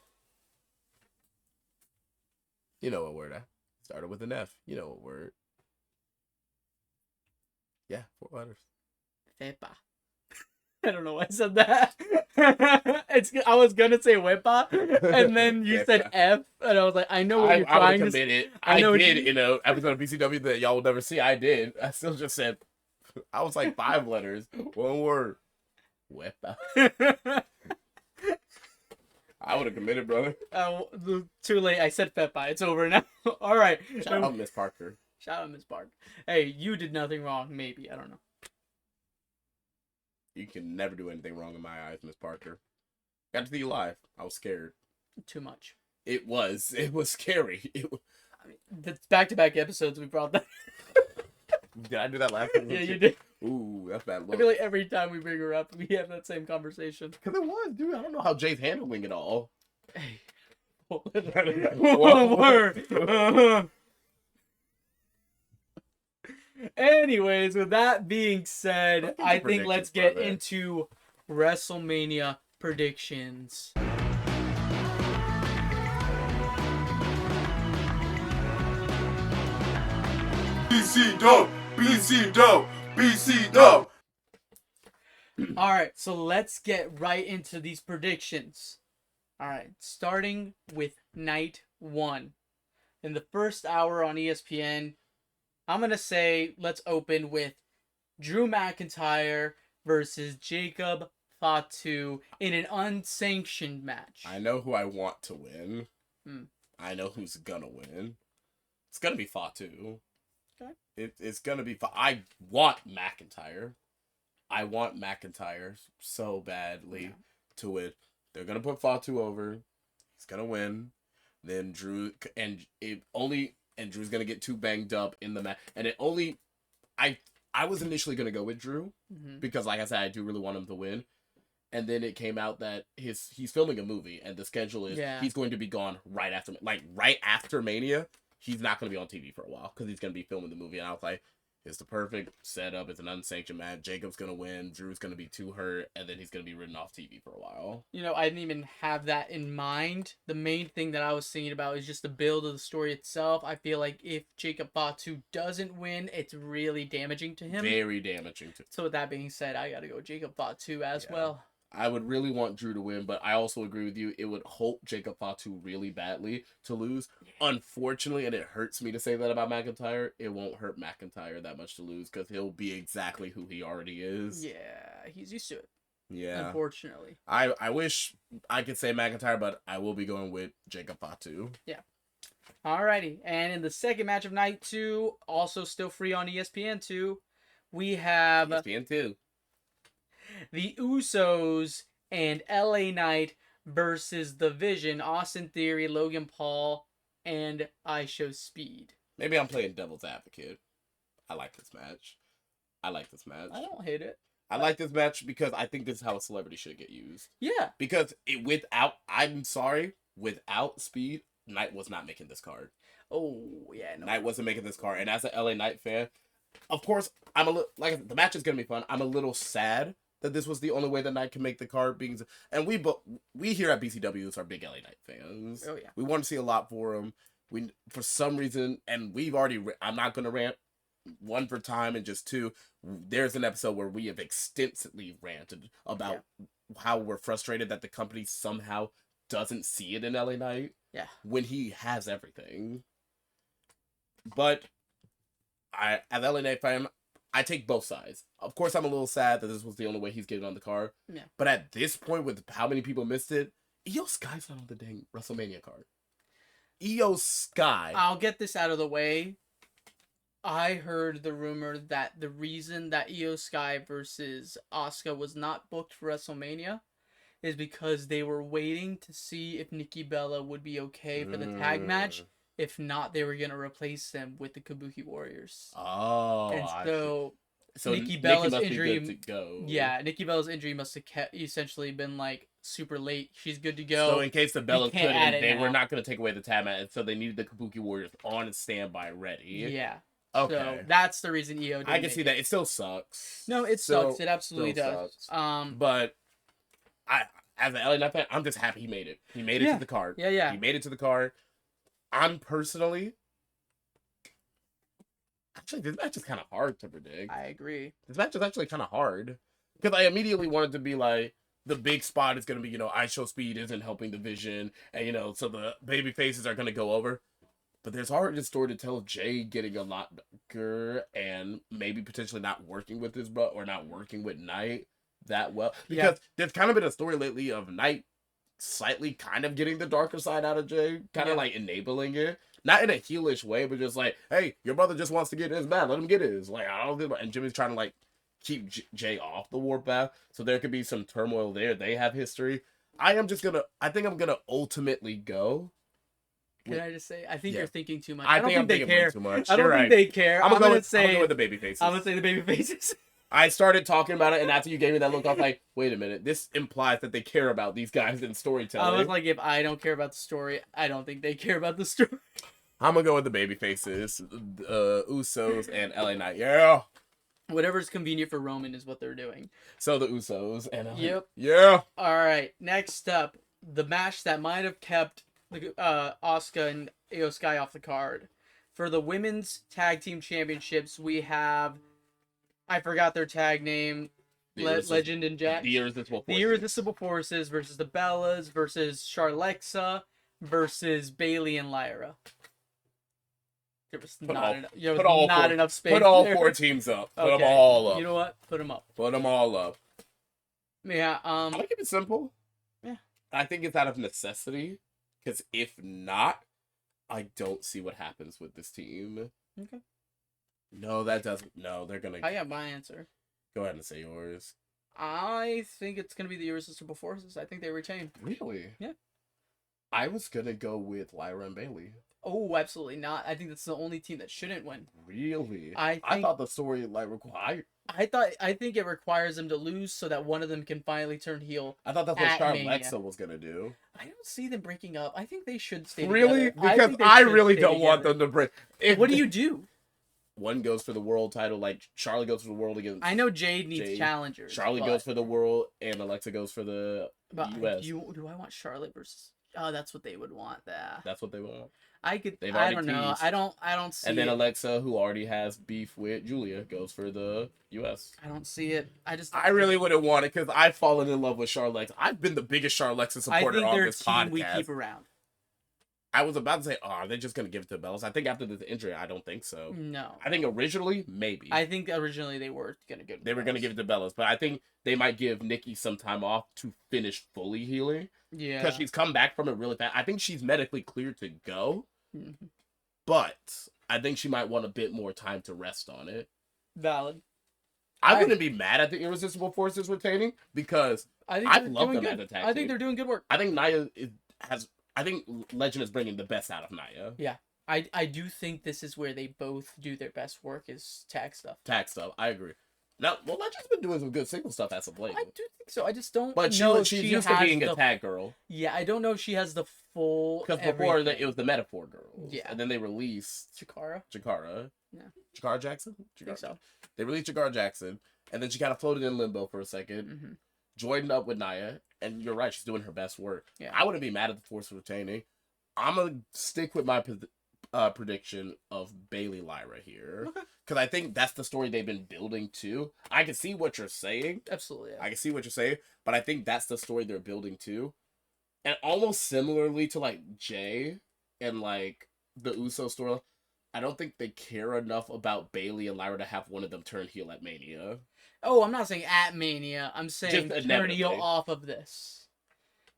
know what word? I started with an F. You know what word? Yeah, 4 letters. Fepa. I don't know why I said that. I was gonna say wepa, and then you said F, and I was like, I know what you're trying to say. I did in an episode of BCW that y'all will never see. I did. I still just said, I was like 5 letters, 1 word. Wepa. I would have committed, brother. Too late. I said Fepa. It's over now. All right. Shout out Miss Parker. Shout out Miss Parker. Hey, you did nothing wrong. Maybe. I don't know. You can never do anything wrong in my eyes, Miss Parker. Got to see you live. I was scared. Too much. It was scary. I mean, the back-to-back episodes we brought that. Did I do that last time? Yeah, you did. Ooh, that's bad. Look. I feel like every time we bring her up, we have that same conversation. Because it was, dude. I don't know how Jay's handling it all. Hey. One word. Anyways, with that being said, I think let's get into WrestleMania predictions. BCW, BCW, BCW. All right, so let's get right into these predictions. All right, starting with night 1. In the first hour on ESPN, I'm going to say let's open with Drew McIntyre versus Jacob Fatu in an unsanctioned match. I know who I want to win. I know who's going to win. It's going to be Fatu. Okay. It's going to be... I want McIntyre. I want McIntyre so badly to win. They're going to put Fatu over. He's going to win. Then Drew... And Drew's going to get too banged up in the match. And it only... I was initially going to go with Drew. Because, like I said, I do really want him to win. And then it came out that he's filming a movie. And the schedule is he's going to be gone right after Mania. He's not going to be on TV for a while. Because he's going to be filming the movie. And I was like... It's the perfect setup. It's an unsanctioned match. Jacob's going to win. Drew's going to be too hurt. And then he's going to be written off TV for a while. You know, I didn't even have that in mind. The main thing that I was thinking about is just the build of the story itself. I feel like if Jacob Fatu doesn't win, it's really damaging to him. Very damaging to him. So with that being said, I got to go Jacob Fatu as well. I would really want Drew to win, but I also agree with you. It would hope Jacob Fatu really badly to lose. Unfortunately, and it hurts me to say that about McIntyre, it won't hurt McIntyre that much to lose because he'll be exactly who he already is. Yeah, he's used to it. Yeah. Unfortunately. I wish I could say McIntyre, but I will be going with Jacob Fatu. Yeah. Alrighty. And in the second match of night 2, also still free on ESPN 2, we have... ESPN 2. The Usos and LA Knight versus The Vision, Austin Theory, Logan Paul, and I Show Speed. Maybe I'm playing devil's advocate. I like this match. I like this match. I don't hate it. I like this match because I think this is how a celebrity should get used. Yeah. Because without Speed, Knight was not making this card. Oh, yeah. No. Knight wasn't making this card. And as an LA Knight fan, of course, I'm a little, like, the match is going to be fun. I'm a little sad that this was the only way that Knight can make the card. And we here at BCW are big LA Knight fans. Oh, yeah. We want to see a lot for him. For some reason, and I'm not going to rant, one for time, and just two, there's an episode where we have extensively ranted about how we're frustrated that the company somehow doesn't see it in LA Knight when he has everything. But as LA Knight fan, I take both sides. Of course, I'm a little sad that this was the only way he's getting on the card. Yeah. But at this point, with how many people missed it, Io Sky's not on the dang WrestleMania card. Io Sky. I'll get this out of the way. I heard the rumor that the reason that Io Sky versus Asuka was not booked for WrestleMania is because they were waiting to see if Nikki Bella would be okay for the tag match. If not, they were going to replace them with the Kabuki Warriors. Oh. And so Nikki Bella's Bella's injury, to go. Yeah, Nikki Bella's injury must have essentially been like super late. She's good to go. So in case the Bellas couldn't, they were now. not going to take away the tag match, so they needed the Kabuki Warriors on standby ready. Yeah. Okay. So that's the reason EO didn't I can see that. It still sucks. No, it sucks. It absolutely does. Sucks. But as an LA Knight fan, I'm just happy he made it. He made it to the card. Yeah. He made it to the card. Actually, this match is kind of hard to predict. I agree. This match is actually kind of hard. Because I immediately wanted to be like, the big spot is going to be, I Show Speed isn't helping the Vision. And, so the baby faces are going to go over. But there's already a story to tell of Jey getting a lot bigger and maybe potentially not working with his brother or not working with Knight that well. Because there's kind of been a story lately of Knight slightly kind of getting the darker side out of Jey, kind of like enabling it. Not in a heelish way, but just like, hey, your brother just wants to get his man, let him get his. Like, I don't think, and Jimmy's trying to like keep Jey off the warpath, so there could be some turmoil there. They have history. I think I'm gonna ultimately go. Can I just say, I think you're thinking too much. I don't think I'm they thinking care. way too much. I don't think they care. I'm gonna go with the baby faces. I'm gonna say the baby faces. I started talking about it, and after you gave me that look, I was like, wait a minute. This implies that they care about these guys in storytelling. I was like, if I don't care about the story, I don't think they care about the story. I'm gonna go with the baby faces, Usos, and LA Knight. Yeah. Whatever's convenient for Roman is what they're doing. So the Usos and Yep. Yeah. All right. Next up, the match that might have kept Asuka and Io Sky off the card. For the women's tag team championships, we have, I forgot their tag name, Legend and Jack. The Irresistible Forces. The Irresistible Forces versus the Bellas versus Charlexa versus Bailey and Lyra. There was not enough space. Put all there. 4 teams up. Put Okay. them all up. You know what? Put them up. Put them all up. Yeah. I keep it simple. Yeah. I think it's out of necessity. Because if not, I don't see what happens with this team. Okay. No, that doesn't. No, they're gonna. I got my answer. Go ahead and say yours. I think it's gonna be the Irresistible Forces. I think they retain. Really? Yeah. I was gonna go with Lyra and Bailey. Oh, absolutely not. I think that's the only team that shouldn't win. Really? I thought the story required. I think it requires them to lose so that one of them can finally turn heel. I thought that's what Charlexa was gonna do. I don't see them breaking up. I think they should stay really? together. Because I really don't want them to break. What do you do? One goes for the world title, like Charlotte goes for the world against. I know Jade needs challengers. Charlotte goes for the world, and Alexa goes for the US. Do I want Charlotte versus? Oh, that's what they would want. That's what they want. I don't know. I don't see. And then Alexa, who already has beef with Julia, goes for the US. I don't see it. I really wouldn't want it because I've fallen in love with Charlotte. I've been the biggest Charlotte supporter on this podcast. I think they're a team we keep around. I was about to say, are they just going to give it to Bellas? I think after this injury, I don't think so. No. I think originally, maybe. I think originally they were going to give it to They were going to give it to Bellas, but I think they might give Nikki some time off to finish fully healing. Yeah. Because she's come back from it really fast. I think she's medically cleared to go, but I think she might want a bit more time to rest on it. Valid. I wouldn't be mad at the Irresistible Forces retaining because I love them as a tag team. I think they're doing good work. I think I think Legend is bringing the best out of Nia. Yeah. I do think this is where they both do their best work is tag stuff. Tag stuff. I agree. Now, well, Legend's been doing some good single stuff as of late. I do think so. I just don't But know if she's she used has to being the... a tag girl. Yeah, I don't know if she has the full... Because before that, it was the Metaphor Girls. Yeah. And then they released Chikara. Yeah. Chikara Jackson? I think so. They released Chikara Jackson, and then she kind of floated in limbo for a second, joined up with Nia, and you're right, she's doing her best work. Yeah. I wouldn't be mad at the Force retaining. I'm going to stick with my prediction of Bailey Lyra here. Because I think that's the story they've been building to. I can see what you're saying. Absolutely. Yeah. I can see what you're saying, but I think that's the story they're building to. And almost similarly to like Jey and like the Uso story, I don't think they care enough about Bailey and Lyra to have one of them turn heel at Mania. Oh, I'm not saying at Mania. I'm saying Just turn heel off of this.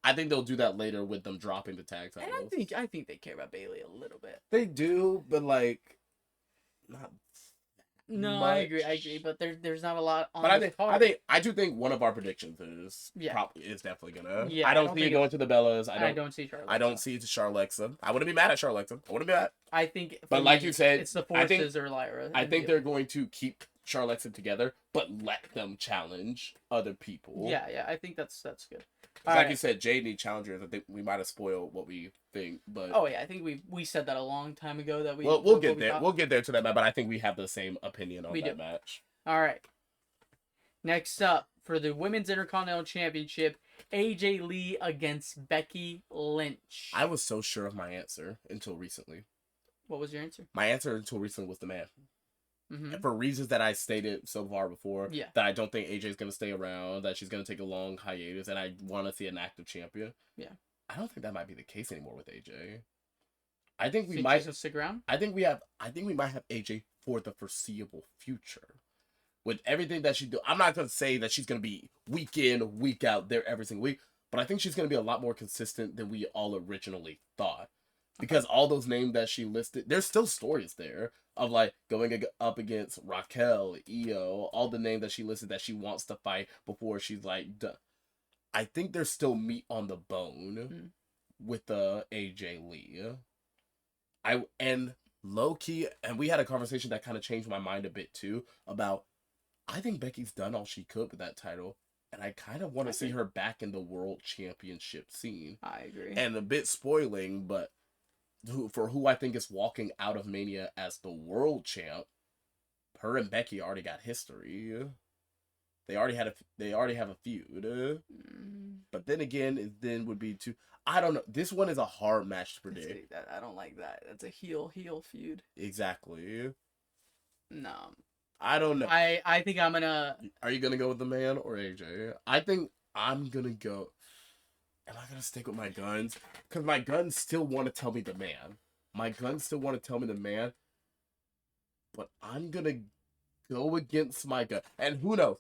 I think they'll do that later with them dropping the tag titles. And I think they care about Bailey a little bit. They do, but like not. No, much. I agree, but there's not a lot on. But the card. I do think one of our predictions is definitely gonna. Yeah, I don't see it going to the Bellas. I don't see Charlotte. I don't see it to Charlexa. I wouldn't be mad at Charlexa. I wouldn't be mad. I think. But like you said, it's the Forces or Lyra. I think they're going to keep Charlexa together, but let them challenge other people. Yeah, I think that's good. Like you said, Jey need challengers. I think we might have spoiled what we think, but I think we said that a long time ago that we. Well, we'll get there. We'll get there to that match, but I think we have the same opinion on that match. All right. Next up for the Women's Intercontinental Championship, AJ Lee against Becky Lynch. I was so sure of my answer until recently. What was your answer? My answer until recently was the man. And for reasons that I stated so far before, that I don't think AJ's going to stay around, that she's going to take a long hiatus, and I want to see an active champion. Yeah. I don't think that might be the case anymore with AJ. I think we might stick around. I think we might have AJ for the foreseeable future. With everything that she do, I'm not going to say that she's going to be week in, week out there every single week, but I think she's going to be a lot more consistent than we all originally thought. Because all those names that she listed, there's still stories there of like going up against Raquel, Io, all the names that she listed that she wants to fight before she's like done. I think there's still meat on the bone with the AJ Lee. And low key, and we had a conversation that kind of changed my mind a bit too about. I think Becky's done all she could with that title, and I kind of want to see her back in the World Championship scene. I agree. And a bit spoiling, but for who I think is walking out of Mania as the world champ, her and Becky already got history. They already have a feud. But then again, it then would be too. I don't know. This one is a hard match to predict. I don't like that. That's a heel feud. Exactly. No. I don't know. I think I'm gonna. Are you gonna go with the man or AJ? I think I'm gonna go. Am I gonna stick with my guns? Because my guns still want to tell me the man. But I'm gonna go against my gun. And who knows?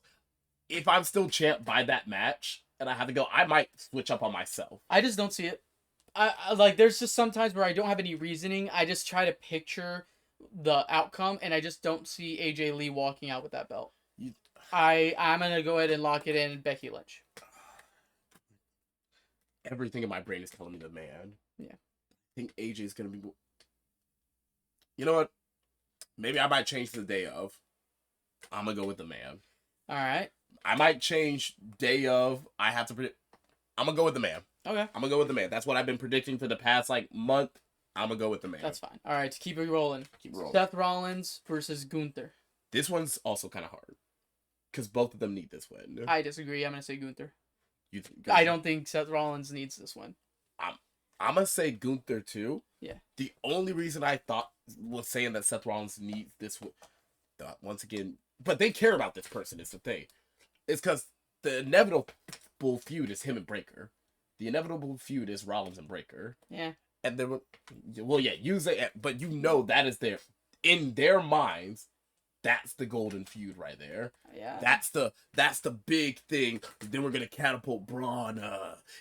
If I'm still champ by that match and I have to go, I might switch up on myself. I just don't see it. I like. There's just sometimes where I don't have any reasoning. I just try to picture the outcome, and I just don't see AJ Lee walking out with that belt. I'm gonna go ahead and lock it in Becky Lynch. Everything in my brain is telling me the man. Yeah. I think AJ is gonna be. You know what? Maybe I might change the day of. I'm gonna go with the man. All right. I might change day of. I have to predict. I'm gonna go with the man. Okay. I'm gonna go with the man. That's what I've been predicting for the past month. I'm gonna go with the man. That's fine. All right, to keep it rolling. Seth Rollins versus Gunther. This one's also kind of hard because both of them need this win. I disagree. I'm gonna say Gunther. I don't think Seth Rollins needs this win. I'm gonna say Gunther too. Yeah. The only reason I thought was saying that Seth Rollins needs this once again, but they care about this person is the thing. It's because the inevitable feud is him and Breaker. The inevitable feud is Rollins and Breaker. Yeah. And then, use it, but that is in their minds. That's the golden feud right there. Yeah. That's the big thing. Then we're gonna catapult Braun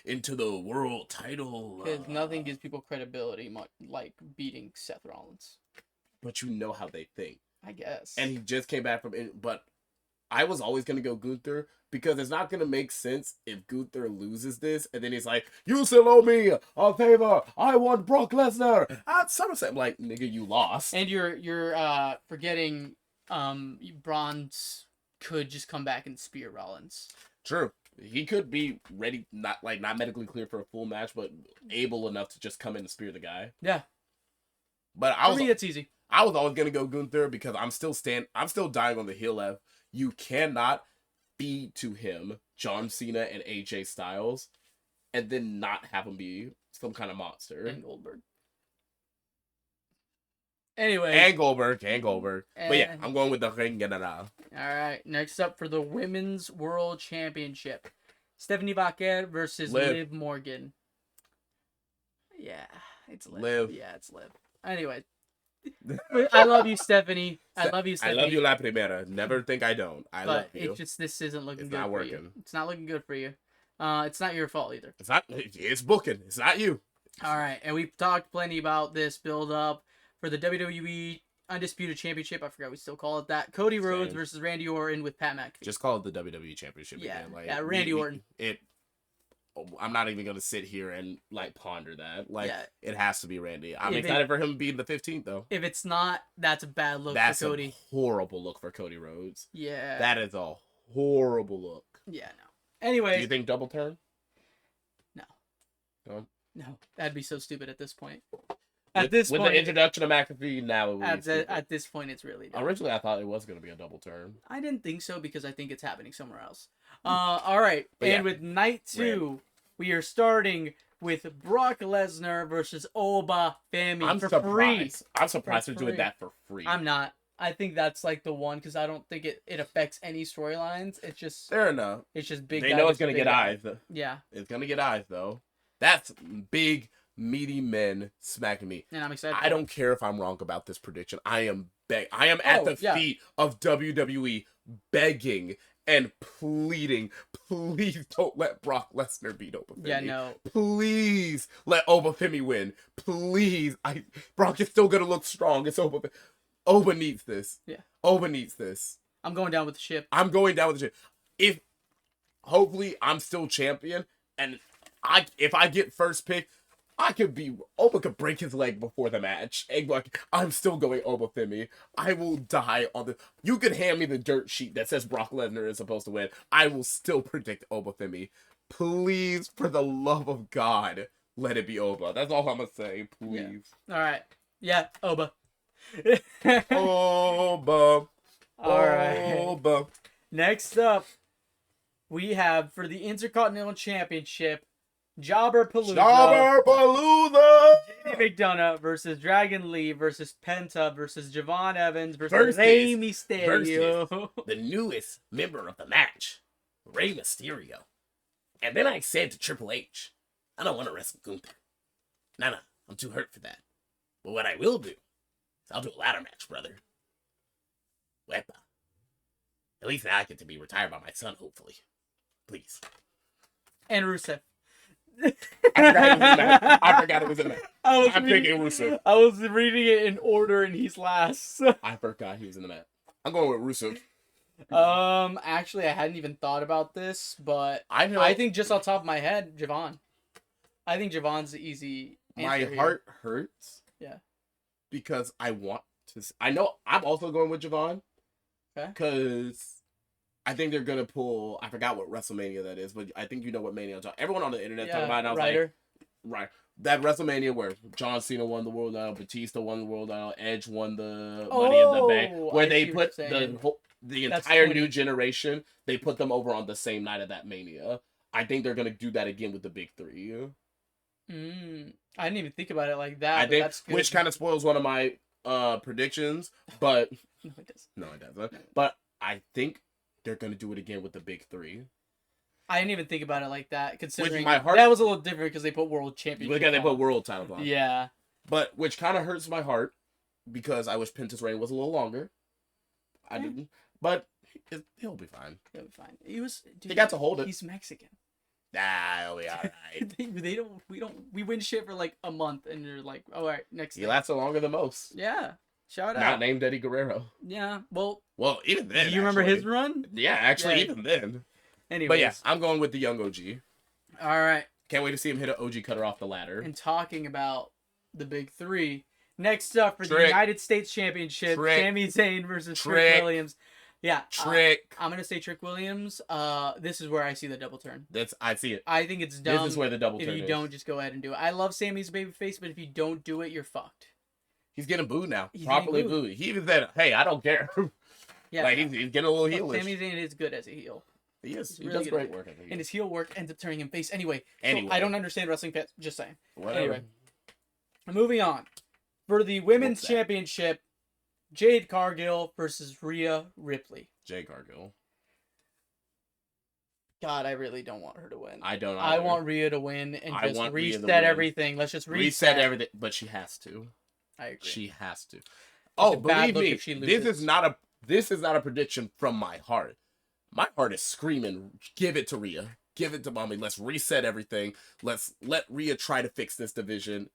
into the world title. Because nothing gives people credibility like beating Seth Rollins. But you know how they think. I guess. And he just came back but I was always gonna go Gunther because it's not gonna make sense if Gunther loses this and then he's like, "You still owe me a favor. I want Brock Lesnar at SummerSlam." I'm like, nigga, you lost. And you're forgetting Braun's could just come back and spear Rollins. True. He could be ready, not medically clear for a full match, but able enough to just come in and spear the guy. Yeah. But For me, it's easy. I was always gonna go Gunther because I'm still dying on the heel of you cannot feed to him John Cena and AJ Styles and then not have him be some kind of monster. And Goldberg. Anyway. And Goldberg. But yeah, I'm going with the Ring General. Alright, next up for the Women's World Championship. Stephanie Vaquer versus Liv Morgan. Yeah, it's Liv. Yeah, it's Liv. Anyway. I love you, Stephanie. I love you, La Primera. Never think I don't. I love you. This isn't looking good not for working. you. It's not looking good for you. It's not your fault either. It's booking. It's not you. Alright, and we've talked plenty about this build up for the WWE Undisputed Championship. I forgot we still call it that. Cody Rhodes versus Randy Orton with Pat McAfee. Just call it the WWE Championship again. Randy Orton. I'm not even gonna sit here and ponder that. It has to be Randy. I'm excited for him being the 15th though. If it's not, that's a bad look for Cody. That's a horrible look for Cody Rhodes. Yeah. That is a horrible look. Yeah, no. Anyway. Do you think double turn? No. No. That'd be so stupid at this point. With the introduction of McAfee, now it would be at this point, it's really dumb. Originally, I thought it was going to be a double turn. I didn't think so because I think it's happening somewhere else. All right. With night 2, we are starting with Brock Lesnar versus Oba Femi free. I'm surprised they're doing that for free. I'm not. I think that's the one because I don't think it affects any storylines. It's just fair enough. It's just big. They know it's going to get eyes. Yeah. It's going to get eyes though. That's big. Meaty men smacking me. And I'm excited. I don't care if I'm wrong about this prediction. I am at the feet of WWE begging and pleading. Please don't let Brock Lesnar beat Oba Femi. Yeah, no. Please let Oba Femi win. Please. Brock is still gonna look strong. It's Oba. Oba needs this. Yeah. Oba needs this. I'm going down with the ship. If hopefully I'm still champion and if I get first pick, Oba could break his leg before the match. And I'm still going Oba Femi. I will die on the... You could hand me the dirt sheet that says Brock Lesnar is supposed to win. I will still predict Oba Femi. Please, for the love of God, let it be Oba. That's all I'm going to say. Please. Yeah. All right. Yeah, Oba. Oba. All right. Oba. Next up, we have for the Intercontinental Championship, Jobber Palooza. JD McDonough versus Dragon Lee versus Penta versus Javon Evans versus Rey Mysterio. The newest member of the match, Rey Mysterio. And then I said to Triple H, I don't want to wrestle Gunther. No, I'm too hurt for that. But what I will do is I'll do a ladder match, brother. Wepa. At least now I get to be retired by my son, hopefully. Please. And Rusev. I forgot it was in the match. I'm picking Rusev. I was reading it in order and he's last. I forgot he was in the match. I'm going with Rusev. Actually, I hadn't even thought about this, but I think just off the top of my head, Javon. I think Javon's the easy answer. My heart hurts. Yeah. Because I want to... I know I'm also going with Javon. Okay. Because... I think they're gonna pull. I forgot what WrestleMania that is, but I think you know what Mania I'm talking. Everyone on the internet talking about it. And I was right. That WrestleMania where John Cena won the world title, Batista won the world title, Edge won the Money in the Bank, where they put the entire new generation. They put them over on the same night of that Mania. I think they're gonna do that again with the big three. I didn't even think about it like that. I think, that's good. Which kind of spoils one of my predictions, but no, it doesn't. But I think they're going to do it again with the big three. I didn't even think about it like that, considering my heart, that was a little different because they put world championship because they put world title on. Yeah. But, which kind of hurts my heart, because I wish Penta's reign was a little longer. I didn't. But, he'll be fine. He'll be fine. He got to hold it. He's Mexican. Nah, he'll be alright. We win shit for like a month, and you're like, all right, next He lasted longer than most. Yeah. Shout out. Not named Eddie Guerrero. Yeah. Well, even then. do you remember his run? Yeah, actually, Yeah. even then. Anyways. But yeah, I'm going with the young OG. All right. Can't wait to see him hit an OG cutter off the ladder. And talking about the big three, next up for the United States Championship, Sami Zayn versus Trick Williams. Yeah, Trick. I'm gonna say Trick Williams. This is where I see the double turn. I see it. I think it's dumb. This is where the double turn is. If you don't, just go ahead and do it. I love Sami's babyface, but if you don't do it, you're fucked. He's getting booed now. He's Properly booed. He even said, "Hey, I don't care." Yeah, like he's getting a little heelish. Sami Zayn is good as a heel. He is. He really does great work as a heel. And his heel work ends up turning him face. Anyway, so I don't understand wrestling fans. Just saying. Whatever. Anyway, moving on. For the women's championship, Jade Cargill versus Rhea Ripley. Jade Cargill. God, I really don't want her to win. I don't. I want Rhea to win and just reset everything. Let's just reset everything. But she has to. I agree. She has to. Oh, believe me, this is not a prediction from my heart. My heart is screaming, give it to Rhea. Give it to mommy. Let's reset everything. Let's let Rhea try to fix this division.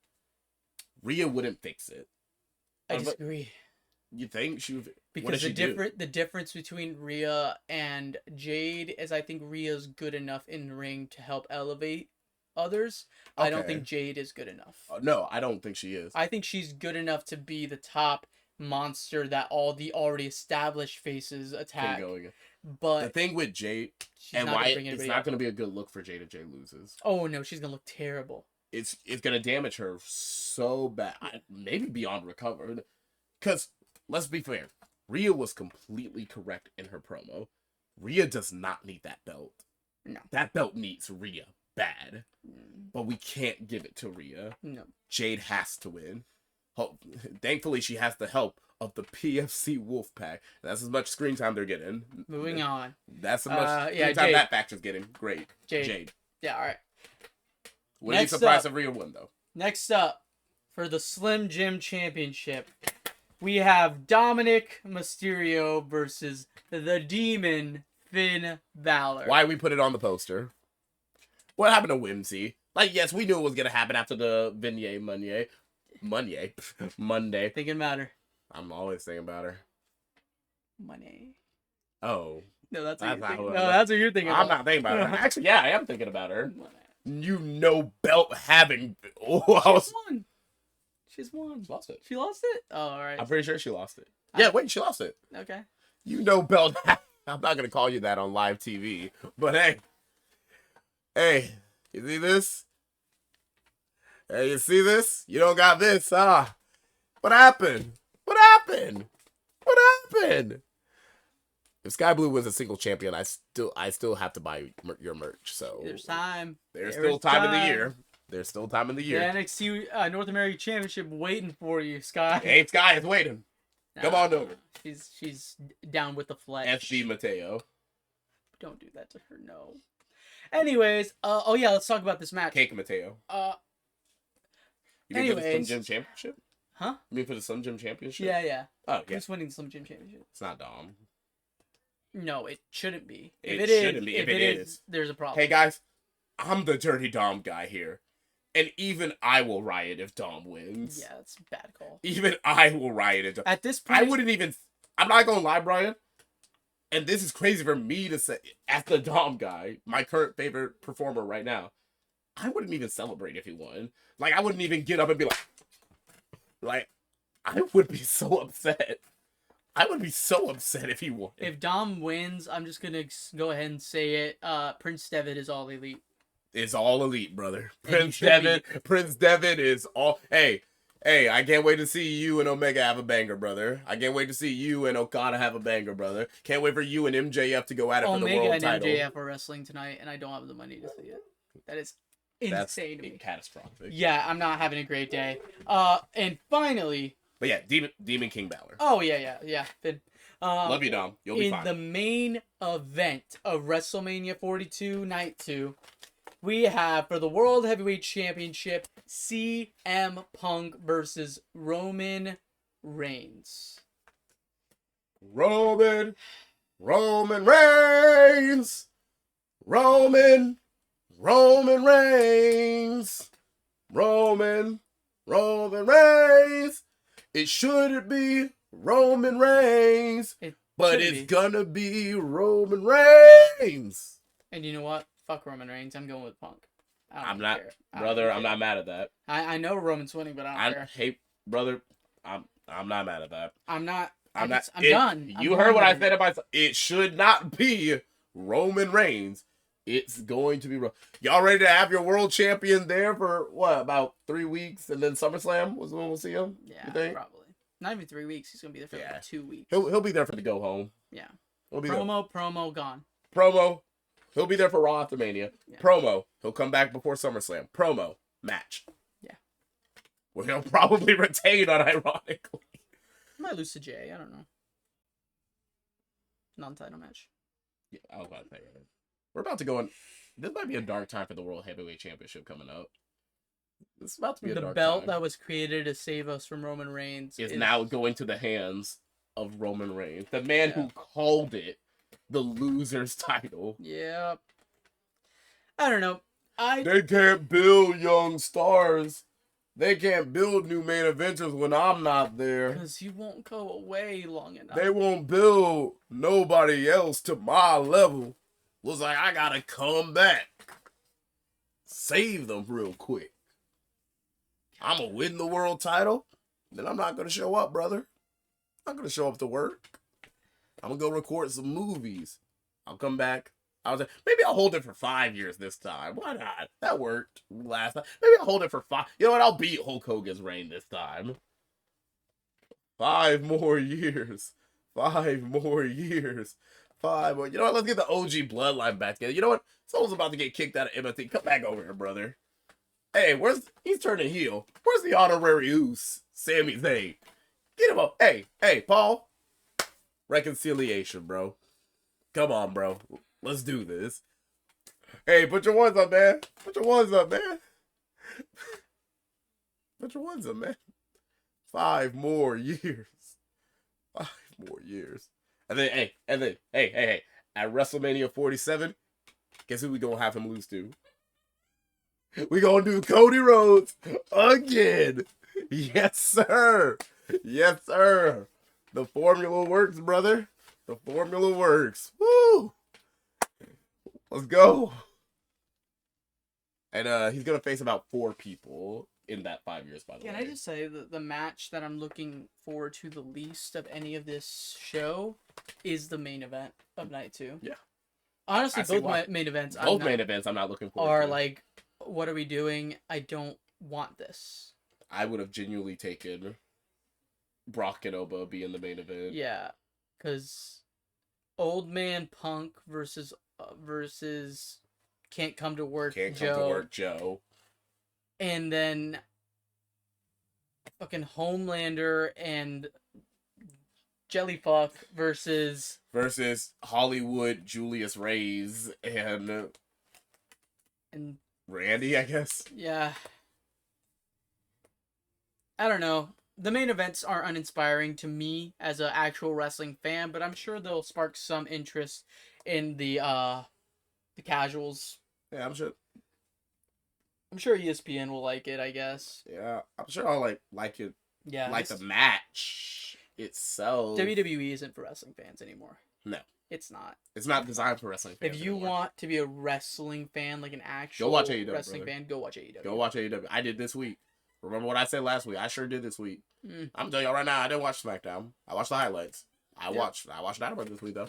Rhea wouldn't fix it. I disagree. You think she would? Because the difference between Rhea and Jade is I think Rhea's good enough in the ring to help elevate others. Okay. I don't think Jade is good enough. No, I don't think she is. I think she's good enough to be the top monster that all the already established faces attack. But the thing with Jade and why it's not going to be a good look for Jade if Jade loses. Oh no, she's going to look terrible. It's going to damage her so bad, maybe beyond recover. Because let's be fair, Rhea was completely correct in her promo. Rhea does not need that belt. No, that belt needs Rhea bad, but we can't give it to Rhea. No, Jade has to win. Thankfully, she has the help of the PFC Wolfpack. That's as much screen time they're getting. Moving on. That's as much screen time that factor's getting. Great. Jade. Yeah, all right. Wouldn't be surprised if Rhea won, though. Next up, for the Slim Jim Championship, we have Dominic Mysterio versus the Demon Finn Balor. Why we put it on the poster? What happened to Whimsy? Like, yes, we knew it was going to happen after the Monday. Thinking about her. I'm always thinking about her. Money. Oh. No, that's what you're thinking about. I'm not thinking about her. Actually, yeah, I am thinking about her. You know, belt having. Won. She's won. She lost it. She lost it? Oh, all right. I'm pretty sure she lost it. Yeah, wait, she lost it. Okay. You know, belt. I'm not gonna call you that on live TV, but hey, you see this? Hey, you see this? You don't got this, huh? What happened? What happened? What happened? If Sky Blue was a single champion, I still have to buy your merch. So there's time. There's still time in the year. There's still time in the year. The NXT North American Championship waiting for you, Sky. Hey, Sky is waiting. Come on over. She's down with the flesh. FB Mateo. Don't do that to her, no. Anyways, let's talk about this match. Cake Mateo. You mean for the Slim Jim Championship? Huh? You mean for the Slim Jim Championship? Yeah. Oh, yeah. Who's winning the Slim Jim Championship? It's not Dom. No, it shouldn't be. If it is, there's a problem. Hey, guys, I'm the Dirty Dom guy here. And even I will riot if Dom wins. Yeah, that's a bad call. Even I will riot if Dom. At this point, I wouldn't even. I'm not going to lie, Brian. And this is crazy for me to say, as the Dom guy, my current favorite performer right now, I wouldn't even celebrate if he won. Like, I wouldn't even get up and be like, I would be so upset. I would be so upset if he won. If Dom wins, I'm just going to go ahead and say it. Prince Devitt is all elite. It's all elite, brother. Prince Devitt is all... Hey, I can't wait to see you and Omega have a banger, brother. I can't wait to see you and Okada have a banger, brother. Can't wait for you and MJF to go at it for the world title. Omega and MJF are wrestling tonight, and I don't have the money to see it. That is insane to me. Catastrophic. Yeah, I'm not having a great day. And finally... But yeah, Demon King Balor. Oh, yeah. Finn. Love you, Dom. You'll be fine. In the main event of WrestleMania 42 Night 2, we have, for the World Heavyweight Championship, CM Punk versus Roman Reigns. Roman Reigns. Roman Reigns. Roman Reigns. It shouldn't be Roman Reigns, but it's be. gonna be Roman Reigns. And you know what? Fuck Roman Reigns. I'm going with Punk. I'm not, brother. I'm not mad at that. I know Roman's winning, but I don't care. Hey, brother. I'm not mad at that. I'm not. I'm done. You heard what I said about it. Should not be Roman Reigns. It's going to be. Y'all ready to have your world champion there for what? About 3 weeks, and then SummerSlam was when we'll see him. Yeah, you think? Probably. Not even 3 weeks. He's gonna be there for like 2 weeks. He'll be there for the go home. Yeah. He'll be promo gone. Promo. He'll be there for Raw after Mania. Yeah. Promo. He'll come back before SummerSlam. Promo. Match. Yeah. Well, he'll probably retain, unironically. Might lose to Jey. I don't know. Non-title match. Yeah, I was about to say that. We're about to go in. This might be a dark time for the World Heavyweight Championship coming up. This is about to be a dark time. The belt that was created to save us from Roman Reigns is now going to the hands of Roman Reigns, the man who called it the loser's title. Yeah. I don't know. They can't build young stars. They can't build new main eventers when I'm not there. Because you won't go away long enough. They won't build nobody else to my level. Looks like I gotta come back. Save them real quick. I'm gonna win the world title. Then I'm not gonna show up, brother. I'm not gonna show up to work. I'm gonna go record some movies. I'll come back. Maybe I'll hold it for 5 years this time. Why not? That worked last time. Maybe I'll hold it for 5. You know what? I'll beat Hulk Hogan's reign this time. 5 more years. 5 more years. 5 more. You know what? Let's get the OG bloodline back together. You know what? Someone's about to get kicked out of MLT. Come back over here, brother. Hey, he's turning heel. Where's the honorary Uso? Sami Zayn. Get him up. Hey, Paul. Reconciliation, bro. Come on, bro. Let's do this. Hey, put your ones up, man. Put your ones up, man. Put your ones up, man. 5 more years. 5 more years. And then, hey. At WrestleMania 47, guess who we gonna have him lose to? We gonna do Cody Rhodes again. Yes, sir. Yes, sir. The formula works, brother. The formula works. Woo! Let's go. And he's gonna face about 4 people in that 5 years, by the way. Can I just say the match that I'm looking forward to the least of any of this show is the main event of night 2. Yeah. Honestly, both main events. Main events I'm not looking forward to. Are like, what are we doing? I don't want this. I would have genuinely taken Brock and Oba being the main event. Yeah, because Old Man Punk versus Can't Come to Work Joe. And then fucking Homelander and Jellyfuck versus Hollywood Julius Reyes and Randy, I guess. Yeah. I don't know. The main events are uninspiring to me as an actual wrestling fan, but I'm sure they'll spark some interest in the casuals. Yeah, I'm sure ESPN will like it, I guess. Yeah, I'm sure I'll like it. Yeah. Like the match itself. WWE isn't for wrestling fans anymore. No. It's not. It's not designed for wrestling fans. If you want to be a wrestling fan, like an actual go watch AEW, wrestling fan, go watch AEW. Go watch AEW. I did this week. Remember what I said last week? I sure did this week. I'm telling y'all right now, I didn't watch SmackDown. I watched the highlights. I watched Dynamite this week though.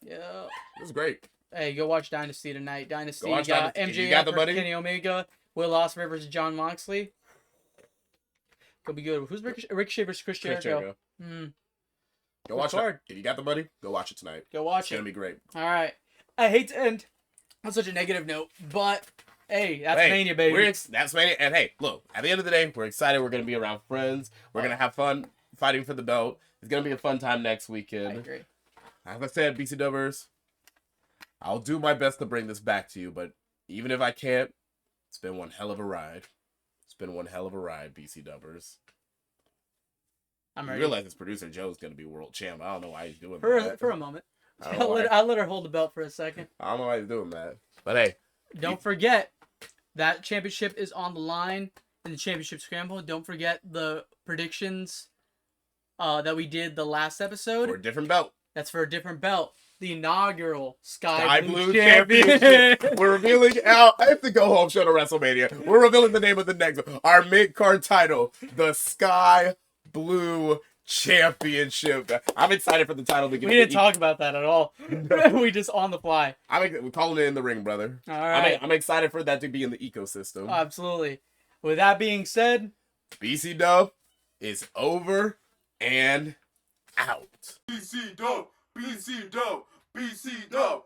Yeah. It was great. Hey, go watch Dynasty tonight. Dynasty, you got Dynasty. MJF versus Kenny Omega, Will Ospreay versus John Moxley. Could be good. Who's Ricochet versus Chris Jericho? Go watch it. If you got the money, go watch it tonight. Go watch It's gonna be great. All right. I hate to end on such a negative note, but hey, that's Mania, baby. That's Mania. And hey, look, at the end of the day, we're excited. We're gonna be around friends. We're gonna have fun fighting for the belt. It's gonna be a fun time next weekend. I agree. As I said, BCWers, I'll do my best to bring this back to you, but even if I can't, it's been one hell of a ride. It's been one hell of a ride, BCWers. I'm ready. You realize this producer Joe's gonna be world champ. I don't know why he's doing that. For a moment. I'll let her hold the belt for a second. I don't know why he's doing that. But hey. Don't forget, that championship is on the line in the championship scramble. Don't forget the predictions that we did the last episode. For a different belt. That's for a different belt. The inaugural Sky Blue Championship. We're revealing out. I have to go home show to WrestleMania. We're revealing the name of the next one. Our mid-card title, the Sky Blue Championship. I'm excited for the title to get. We didn't talk about that at all. We just on the fly. We're calling it in the ring, brother. All right. I'm excited for that to be in the ecosystem. Absolutely. With that being said, BCW is over and out. BCW, BCW, BCW.